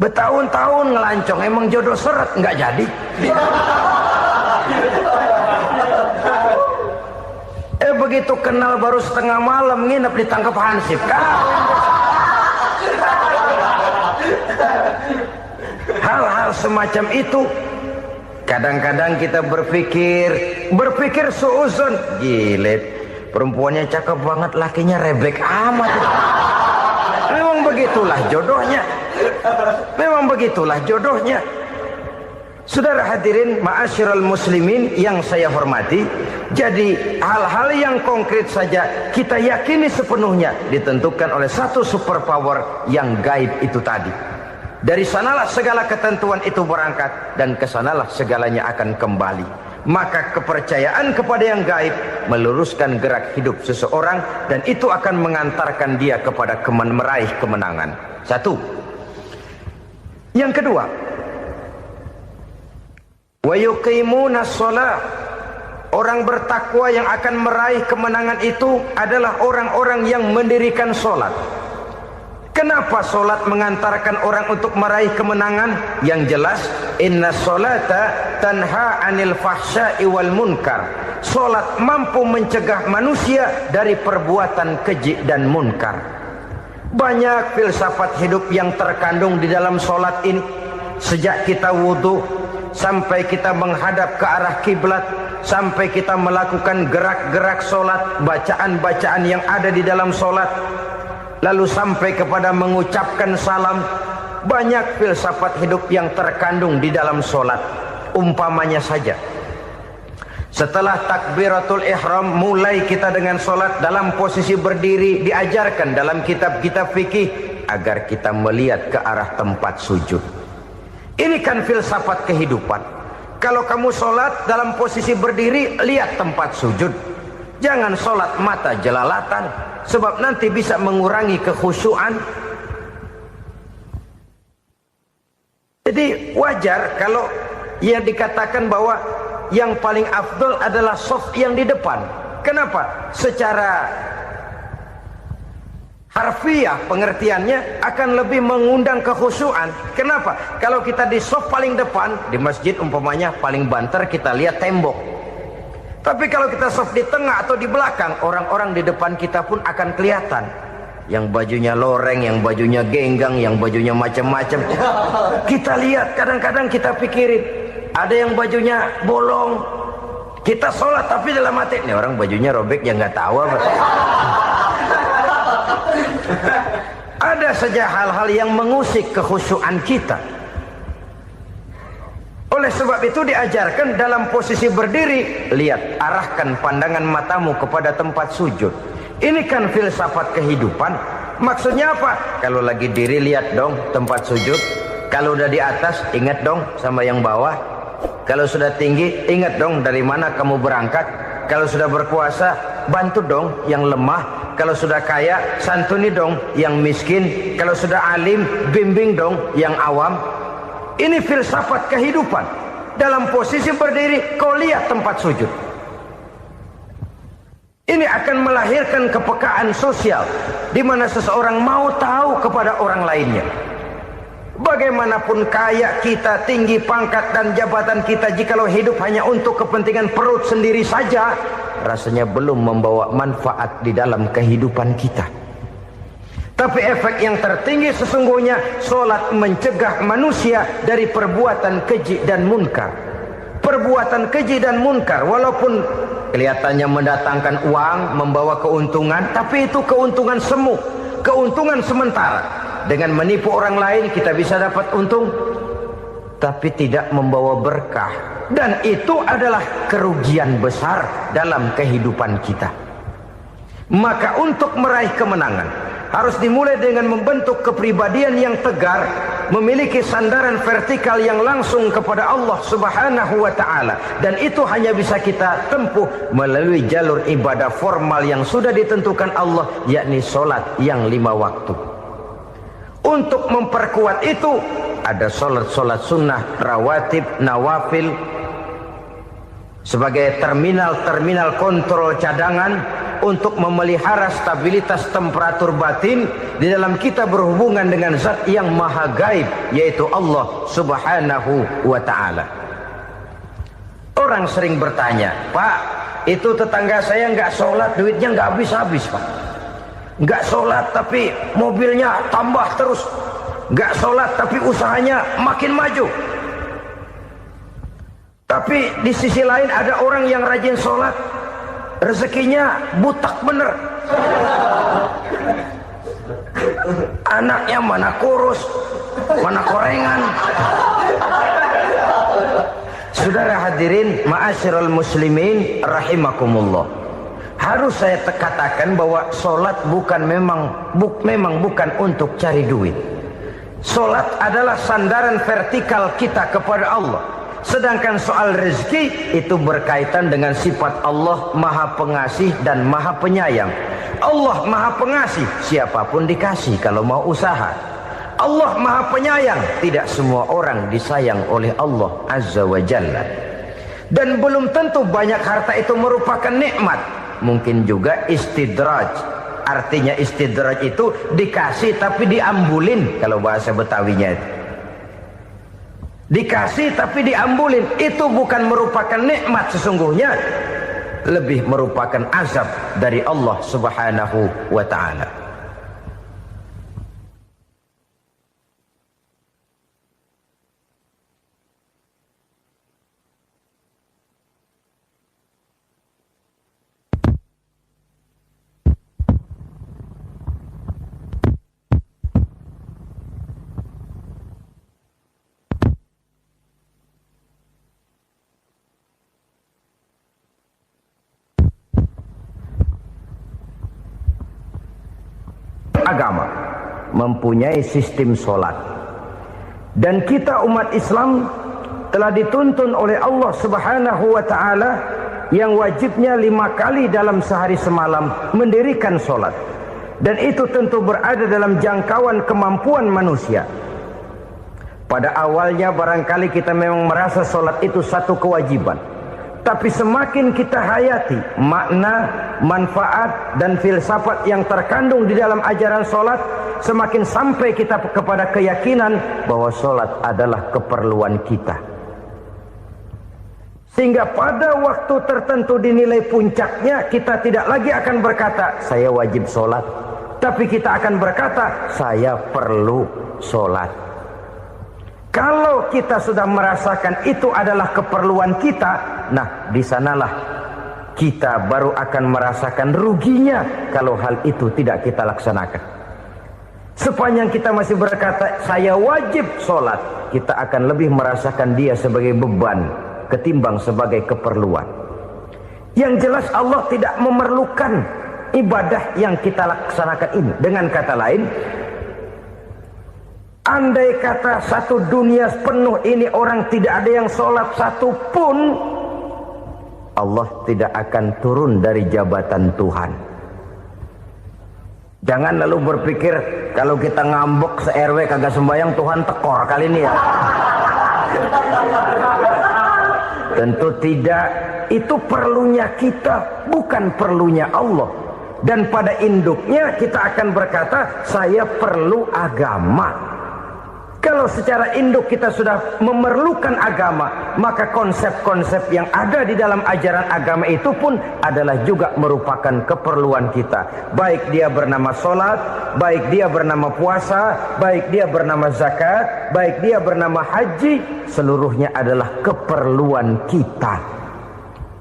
Bertahun-tahun ngelancong, emang jodoh seret nggak jadi. Begitu kenal baru setengah malam nginep ditangkap hansip kan. Hal-hal semacam itu kadang-kadang kita berpikir suuzon, gile, perempuannya cakep banget, lakinya rebek amat. Memang begitulah jodohnya. Memang begitulah jodohnya. Saudara hadirin ma'asyiral muslimin yang saya hormati, jadi hal-hal yang konkret saja kita yakini sepenuhnya ditentukan oleh satu superpower yang gaib itu tadi. Dari sanalah segala ketentuan itu berangkat dan kesanalah segalanya akan kembali. Maka kepercayaan kepada yang gaib meluruskan gerak hidup seseorang dan itu akan mengantarkan dia kepada meraih kemenangan. Satu. Yang kedua, wa yuqimuna shalah. Orang bertakwa yang akan meraih kemenangan itu adalah orang-orang yang mendirikan sholat. Kenapa sholat mengantarkan orang untuk meraih kemenangan? Yang jelas, inna sholata tanha anil fahsya'i wal munkar. Sholat mampu mencegah manusia dari perbuatan keji dan munkar. Banyak filsafat hidup yang terkandung di dalam sholat ini. Sejak kita wudhu sampai kita menghadap ke arah kiblat, sampai kita melakukan gerak-gerak sholat, bacaan-bacaan yang ada di dalam sholat, lalu sampai kepada mengucapkan salam. Banyak filsafat hidup yang terkandung di dalam sholat. Umpamanya saja, setelah takbiratul ihram mulai kita dengan sholat dalam posisi berdiri, diajarkan dalam kitab-kitab fikih agar kita melihat ke arah tempat sujud. Ini kan filsafat kehidupan. Kalau kamu sholat dalam posisi berdiri, lihat tempat sujud. Jangan sholat mata jelalatan, sebab nanti bisa mengurangi kekhusyuan. Jadi wajar kalau yang dikatakan bahwa yang paling afdol adalah shaf yang di depan. Kenapa? Secara harfiah pengertiannya akan lebih mengundang kekhusyuan. Kenapa? Kalau kita di shaf paling depan di masjid umpamanya paling banter kita lihat tembok. Tapi kalau kita shaf di tengah atau di belakang, orang-orang di depan kita pun akan kelihatan. Yang bajunya loreng, yang bajunya genggang, yang bajunya macam-macam. Kita lihat, kadang-kadang kita pikirin, ada yang bajunya bolong. Kita sholat tapi dalam hati, nih orang bajunya robek ya nggak tahu apa. Ada saja hal-hal yang mengusik kekhusyuan kita. Oleh sebab itu diajarkan dalam posisi berdiri, lihat, arahkan pandangan matamu kepada tempat sujud. Ini kan filsafat kehidupan. Maksudnya apa? Kalau lagi diri lihat dong tempat sujud. Kalau udah di atas ingat dong sama yang bawah. Kalau sudah tinggi ingat dong dari mana kamu berangkat. Kalau sudah berkuasa bantu dong yang lemah. Kalau sudah kaya santuni dong yang miskin. Kalau sudah alim bimbing dong yang awam. Ini filsafat kehidupan. Dalam posisi berdiri kau lihat tempat sujud. Ini akan melahirkan kepekaan sosial di mana seseorang mau tahu kepada orang lainnya. Bagaimanapun kaya kita, tinggi pangkat dan jabatan kita, jikalau hidup hanya untuk kepentingan perut sendiri saja, rasanya belum membawa manfaat di dalam kehidupan kita. Tapi efek yang tertinggi sesungguhnya, solat mencegah manusia dari perbuatan keji dan munkar. Perbuatan keji dan munkar, walaupun kelihatannya mendatangkan uang, membawa keuntungan, tapi itu keuntungan semu, keuntungan sementara. Dengan menipu orang lain kita bisa dapat untung, tapi tidak membawa berkah. Dan itu adalah kerugian besar dalam kehidupan kita. Maka untuk meraih kemenangan harus dimulai dengan membentuk kepribadian yang tegar, memiliki sandaran vertikal yang langsung kepada Allah Subhanahu wa ta'ala. Dan itu hanya bisa kita tempuh melalui jalur ibadah formal yang sudah ditentukan Allah, yakni solat yang 5 waktu. Untuk memperkuat itu ada solat-solat sunnah, rawatib, nawafil sebagai terminal kontrol cadangan untuk memelihara stabilitas temperatur batin di dalam kita berhubungan dengan zat yang maha gaib, yaitu Allah Subhanahu wa ta'ala. Orang sering bertanya, Pak, itu tetangga saya nggak sholat, duitnya nggak habis-habis, Pak. Nggak sholat tapi mobilnya tambah terus, nggak sholat tapi usahanya makin maju. Tapi di sisi lain ada orang yang rajin sholat, rezekinya butak bener. Anaknya mana kurus, mana korengan. Saudara hadirin ma'asyiral muslimin rahimakumullah. Harus saya katakan bahwa solat memang bukan untuk cari duit. Solat adalah sandaran vertikal kita kepada Allah. Sedangkan soal rezeki itu berkaitan dengan sifat Allah maha pengasih dan maha penyayang. Allah maha pengasih, siapapun dikasih kalau mau usaha. Allah maha penyayang, tidak semua orang disayang oleh Allah Azza wa Jalla. Dan belum tentu banyak harta itu merupakan nikmat. Mungkin juga istidraj. Artinya istidraj itu dikasih tapi diambulin, kalau bahasa Betawinya itu. Dikasih tapi diambulin, itu bukan merupakan nikmat sesungguhnya, lebih merupakan azab dari Allah Subhanahu wa ta'ala. Agama mempunyai sistem solat, dan kita umat Islam telah dituntun oleh Allah Subhanahu wa ta'ala yang wajibnya 5 kali dalam sehari semalam mendirikan solat, dan itu tentu berada dalam jangkauan kemampuan manusia. Pada awalnya barangkali kita memang merasa solat itu satu kewajiban, tapi semakin kita hayati makna, manfaat dan filsafat yang terkandung di dalam ajaran solat, semakin sampai kita kepada keyakinan bahwa solat adalah keperluan kita. Sehingga pada waktu tertentu dinilai puncaknya, kita tidak lagi akan berkata saya wajib solat, tapi kita akan berkata saya perlu solat. Kalau kita sudah merasakan itu adalah keperluan kita, nah di sanalah kita baru akan merasakan ruginya kalau hal itu tidak kita laksanakan. Sepanjang kita masih berkata saya wajib sholat, kita akan lebih merasakan dia sebagai beban ketimbang sebagai keperluan. Yang jelas Allah tidak memerlukan ibadah yang kita laksanakan ini. Dengan kata lain, andai kata satu dunia penuh ini orang tidak ada yang sholat satu pun, Allah tidak akan turun dari jabatan Tuhan. Jangan lalu berpikir kalau kita ngambek se-RW kagak sembahyang Tuhan tekor kali ini ya. Tentu tidak. Itu perlunya kita, bukan perlunya Allah. Dan pada induknya kita akan berkata saya perlu agama. Kalau secara induk kita sudah memerlukan agama, maka konsep-konsep yang ada di dalam ajaran agama itu pun adalah juga merupakan keperluan kita. Baik dia bernama sholat, baik dia bernama puasa, baik dia bernama zakat, baik dia bernama haji, seluruhnya adalah keperluan kita.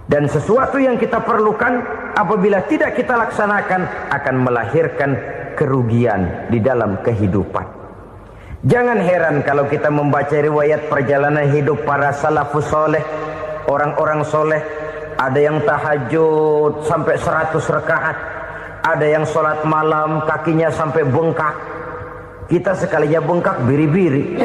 Dan sesuatu yang kita perlukan apabila tidak kita laksanakan akan melahirkan kerugian di dalam kehidupan. Jangan heran kalau kita membaca riwayat perjalanan hidup para salafus soleh, orang-orang soleh. Ada yang tahajud sampai 100 rakaat, ada yang sholat malam kakinya sampai bengkak. Kita sekalinya bengkak biri-biri.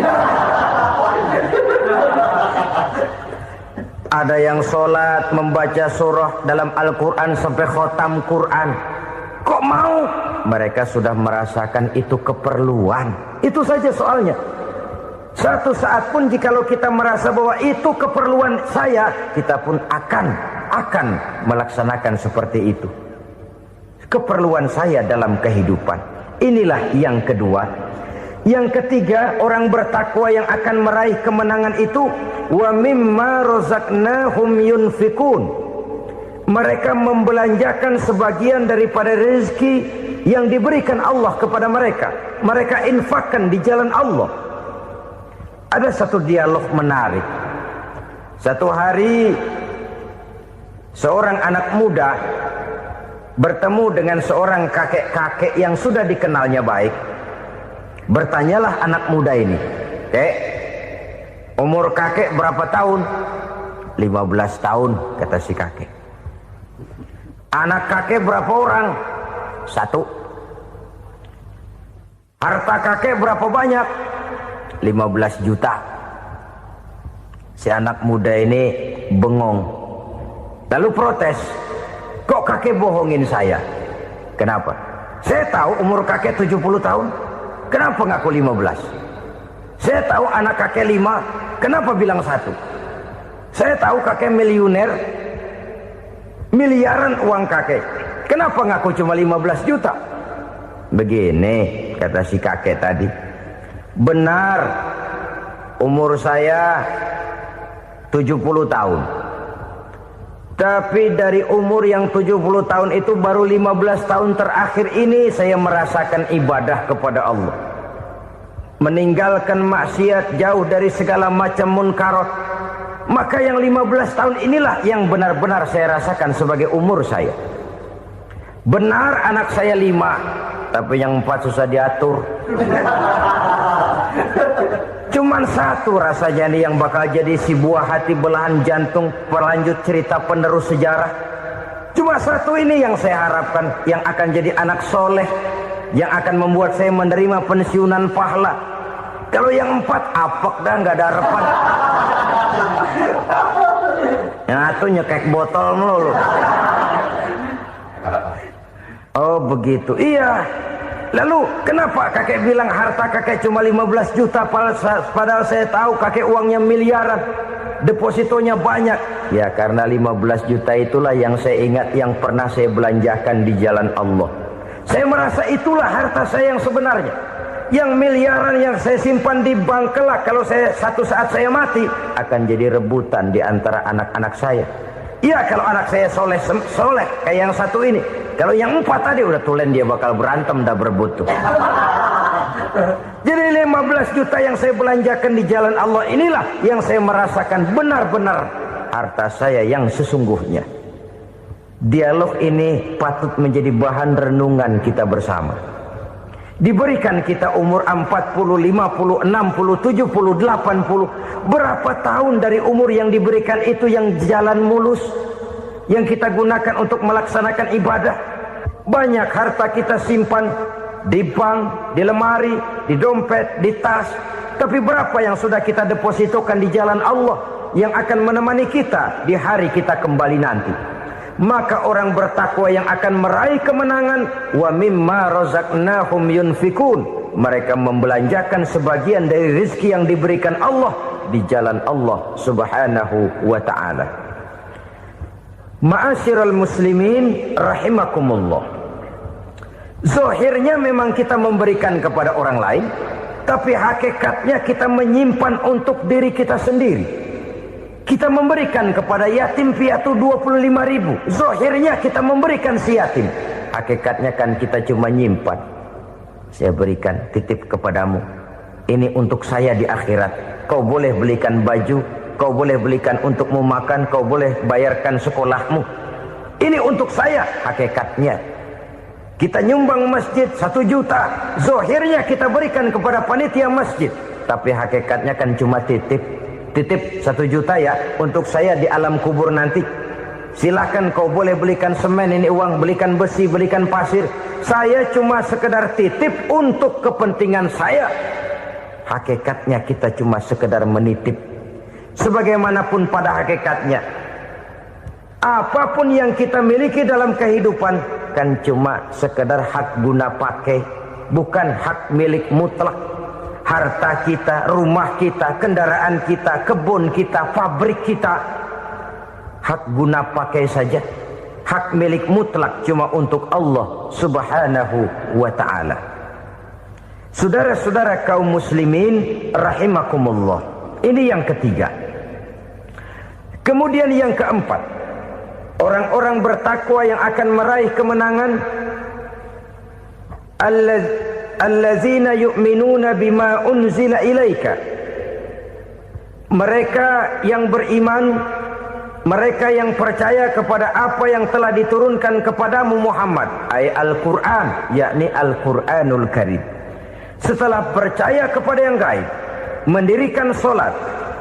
Ada yang sholat membaca surah dalam Al-Quran sampai khotam Quran. Kok mau? Mereka sudah merasakan itu keperluan. Itu saja soalnya. Satu saat pun jikalau kita merasa bahwa itu keperluan saya, kita pun akan melaksanakan seperti itu. Keperluan saya dalam kehidupan. Inilah yang kedua. Yang ketiga, orang bertakwa yang akan meraih kemenangan itu, wa mimma razaqnahum yunfikun. Mereka membelanjakan sebagian daripada rezeki yang diberikan Allah kepada mereka. Mereka infakkan di jalan Allah. Ada satu dialog menarik. Satu hari seorang anak muda bertemu dengan seorang kakek-kakek yang sudah dikenalnya baik. Bertanyalah anak muda ini, "Kek, umur kakek berapa tahun?" 15 tahun, kata si kakek. "Anak kakek berapa orang?" 1. "Harta kakek berapa banyak?" 15 juta. Si anak muda ini bengong. Lalu protes, "Kok kakek bohongin saya?" "Kenapa?" "Saya tahu umur kakek 70 tahun. Kenapa ngaku 15? Saya tahu anak kakek 5. Kenapa bilang 1? Saya tahu kakek miliuner, miliaran uang kakek. Kenapa ngaku cuma 15 juta? Begini, kata si kakek tadi. Benar, umur saya 70 tahun. Tapi dari umur yang 70 tahun itu baru 15 tahun terakhir ini saya merasakan ibadah kepada Allah. Meninggalkan maksiat, jauh dari segala macam munkarat. Maka yang 15 tahun inilah yang benar-benar saya rasakan sebagai umur saya. Benar anak saya 5, tapi yang 4 susah diatur. Cuman 1 rasanya nih yang bakal jadi si buah hati belahan jantung pelanjut cerita penerus sejarah. Cuma 1 ini yang saya harapkan, yang akan jadi anak soleh, yang akan membuat saya menerima pensiunan pahala. Kalau yang 4 apek dah, nggak ada harapan. Yang 1 nyekek botol melulu. Oh begitu, iya. Lalu kenapa kakek bilang harta kakek cuma 15 juta padahal saya tahu kakek uangnya miliaran, depositonya banyak? Ya karena 15 juta itulah yang saya ingat yang pernah saya belanjakan di jalan Allah. Saya merasa itulah harta saya yang sebenarnya. Yang miliaran yang saya simpan di bank kelak kalau satu saat saya mati akan jadi rebutan di antara anak-anak saya. Iya kalau anak saya soleh kayak yang 1 ini. Kalau yang 4 tadi udah tulen dia bakal berantem dah berebut tuh. Jadi 15 juta yang saya belanjakan di jalan Allah inilah yang saya merasakan benar-benar harta saya yang sesungguhnya. Dialog ini patut menjadi bahan renungan kita bersama. Diberikan kita umur 40, 50, 60, 70, 80. Berapa tahun dari umur yang diberikan itu yang jalan mulus, yang kita gunakan untuk melaksanakan ibadah? Banyak harta kita simpan di bank, di lemari, di dompet, di tas. Tapi berapa yang sudah kita depositokan di jalan Allah yang akan menemani kita di hari kita kembali nanti? Maka orang bertakwa yang akan meraih kemenangan, wa mimma razaqnahum yunfikun. Mereka membelanjakan sebagian dari rezeki yang diberikan Allah di jalan Allah Subhanahu wa ta'ala. Ma'asyiral muslimin rahimakumullah. Zahirnya memang kita memberikan kepada orang lain, tapi hakikatnya kita menyimpan untuk diri kita sendiri. Kita memberikan kepada yatim piatu 25.000. Zahirnya kita memberikan si yatim, hakikatnya kan kita cuma nyimpan. Saya berikan, titip kepadamu, ini untuk saya di akhirat. Kau boleh belikan baju, kau boleh belikan untukmu makan, kau boleh bayarkan sekolahmu. Ini untuk saya. Hakikatnya kita nyumbang masjid 1 juta, zahirnya kita berikan kepada panitia masjid, tapi hakikatnya kan cuma titip 1 juta ya, untuk saya di alam kubur nanti. Silahkan kau boleh belikan semen, ini uang, belikan besi, belikan pasir. Saya cuma sekedar titip untuk kepentingan saya. Hakikatnya kita cuma sekedar menitip. Sebagaimanapun pada hakikatnya, apapun yang kita miliki dalam kehidupan kan cuma sekedar hak guna pakai, bukan hak milik mutlak. Harta kita, rumah kita, kendaraan kita, kebun kita, pabrik kita, hak guna pakai saja. Hak milik mutlak cuma untuk Allah Subhanahu wa ta'ala. Saudara-saudara kaum muslimin rahimakumullah, ini yang ketiga. Kemudian yang keempat, orang-orang bertakwa yang akan meraih kemenangan, allazina yu'minuna bima unzila ilaika. Mereka yang beriman, mereka yang percaya kepada apa yang telah diturunkan kepadamu Muhammad, ay Al-Quran, yakni Al-Quranul Karim. Setelah percaya kepada yang gaib, mendirikan solat,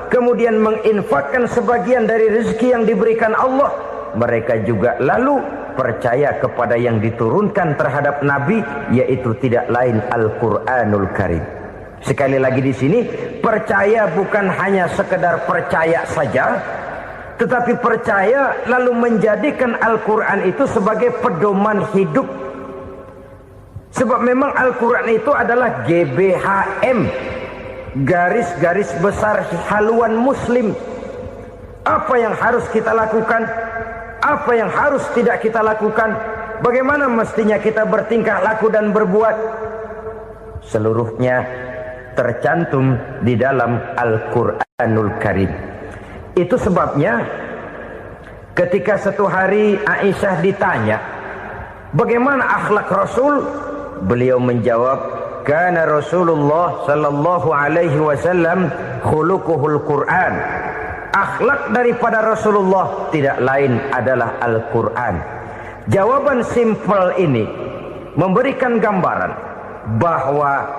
kemudian menginfakkan sebagian dari rezeki yang diberikan Allah, mereka juga lalu percaya kepada yang diturunkan terhadap Nabi, yaitu tidak lain Al-Quranul Karim. Sekali lagi di sini, percaya bukan hanya sekedar percaya saja, tetapi percaya lalu menjadikan Al-Quran itu sebagai pedoman hidup. Sebab memang Al-Quran itu adalah GBHM, garis-garis besar haluan muslim. Apa yang harus kita lakukan, apa yang harus tidak kita lakukan, bagaimana mestinya kita bertingkah laku dan berbuat, seluruhnya tercantum di dalam Al-Quranul Karim. Itu sebabnya ketika satu hari Aisyah ditanya bagaimana akhlak Rasul, beliau menjawab, kana Rasulullah sallallahu alaihi wasallam khuluquhul Quran. Akhlak daripada Rasulullah tidak lain adalah Al-Quran. Jawaban simpel ini memberikan gambaran bahwa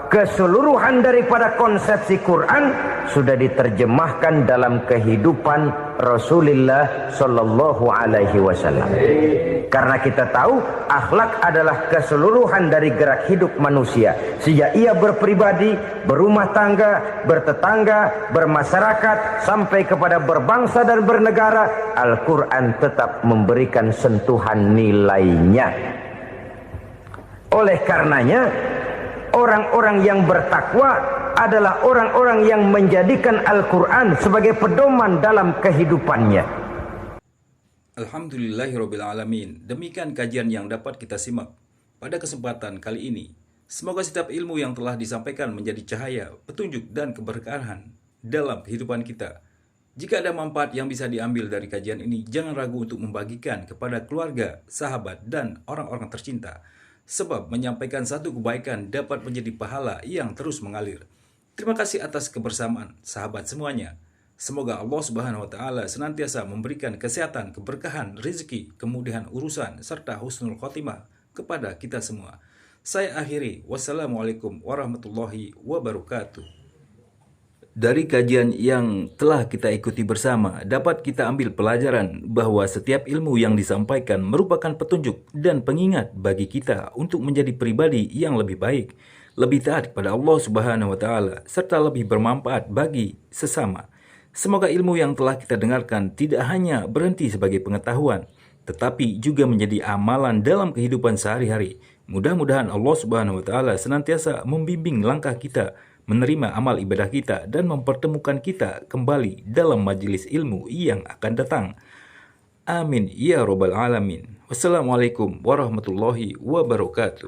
keseluruhan daripada konsepsi Quran sudah diterjemahkan dalam kehidupan Rasulullah sallallahu alaihi wasallam. Karena kita tahu akhlak adalah keseluruhan dari gerak hidup manusia. Sejak ia berpribadi, berumah tangga, bertetangga, bermasyarakat, sampai kepada berbangsa dan bernegara, Al-Quran tetap memberikan sentuhan nilainya. Oleh karenanya, orang-orang yang bertakwa adalah orang-orang yang menjadikan Al-Quran sebagai pedoman dalam kehidupannya. Alhamdulillahirrabbilalamin. Demikian kajian yang dapat kita simak pada kesempatan kali ini. Semoga setiap ilmu yang telah disampaikan menjadi cahaya, petunjuk, dan keberkahan dalam kehidupan kita. Jika ada manfaat yang bisa diambil dari kajian ini, jangan ragu untuk membagikan kepada keluarga, sahabat, dan orang-orang tercinta. Sebab menyampaikan satu kebaikan dapat menjadi pahala yang terus mengalir. Terima kasih atas kebersamaan sahabat semuanya. Semoga Allah Subhanahu wa Ta'ala senantiasa memberikan kesehatan, keberkahan, rezeki, kemudahan urusan, serta husnul khotimah kepada kita semua. Saya akhiri. Wassalamualaikum warahmatullahi wabarakatuh. Dari kajian yang telah kita ikuti bersama, dapat kita ambil pelajaran bahwa setiap ilmu yang disampaikan merupakan petunjuk dan pengingat bagi kita untuk menjadi pribadi yang lebih baik, lebih taat kepada Allah Subhanahu wa Ta'ala, serta lebih bermanfaat bagi sesama. Semoga ilmu yang telah kita dengarkan tidak hanya berhenti sebagai pengetahuan, tetapi juga menjadi amalan dalam kehidupan sehari-hari. Mudah-mudahan Allah Subhanahu wa Ta'ala senantiasa membimbing langkah kita, menerima amal ibadah kita, dan mempertemukan kita kembali dalam majelis ilmu yang akan datang. Amin ya Rabbal Alamin. Wassalamualaikum warahmatullahi wabarakatuh.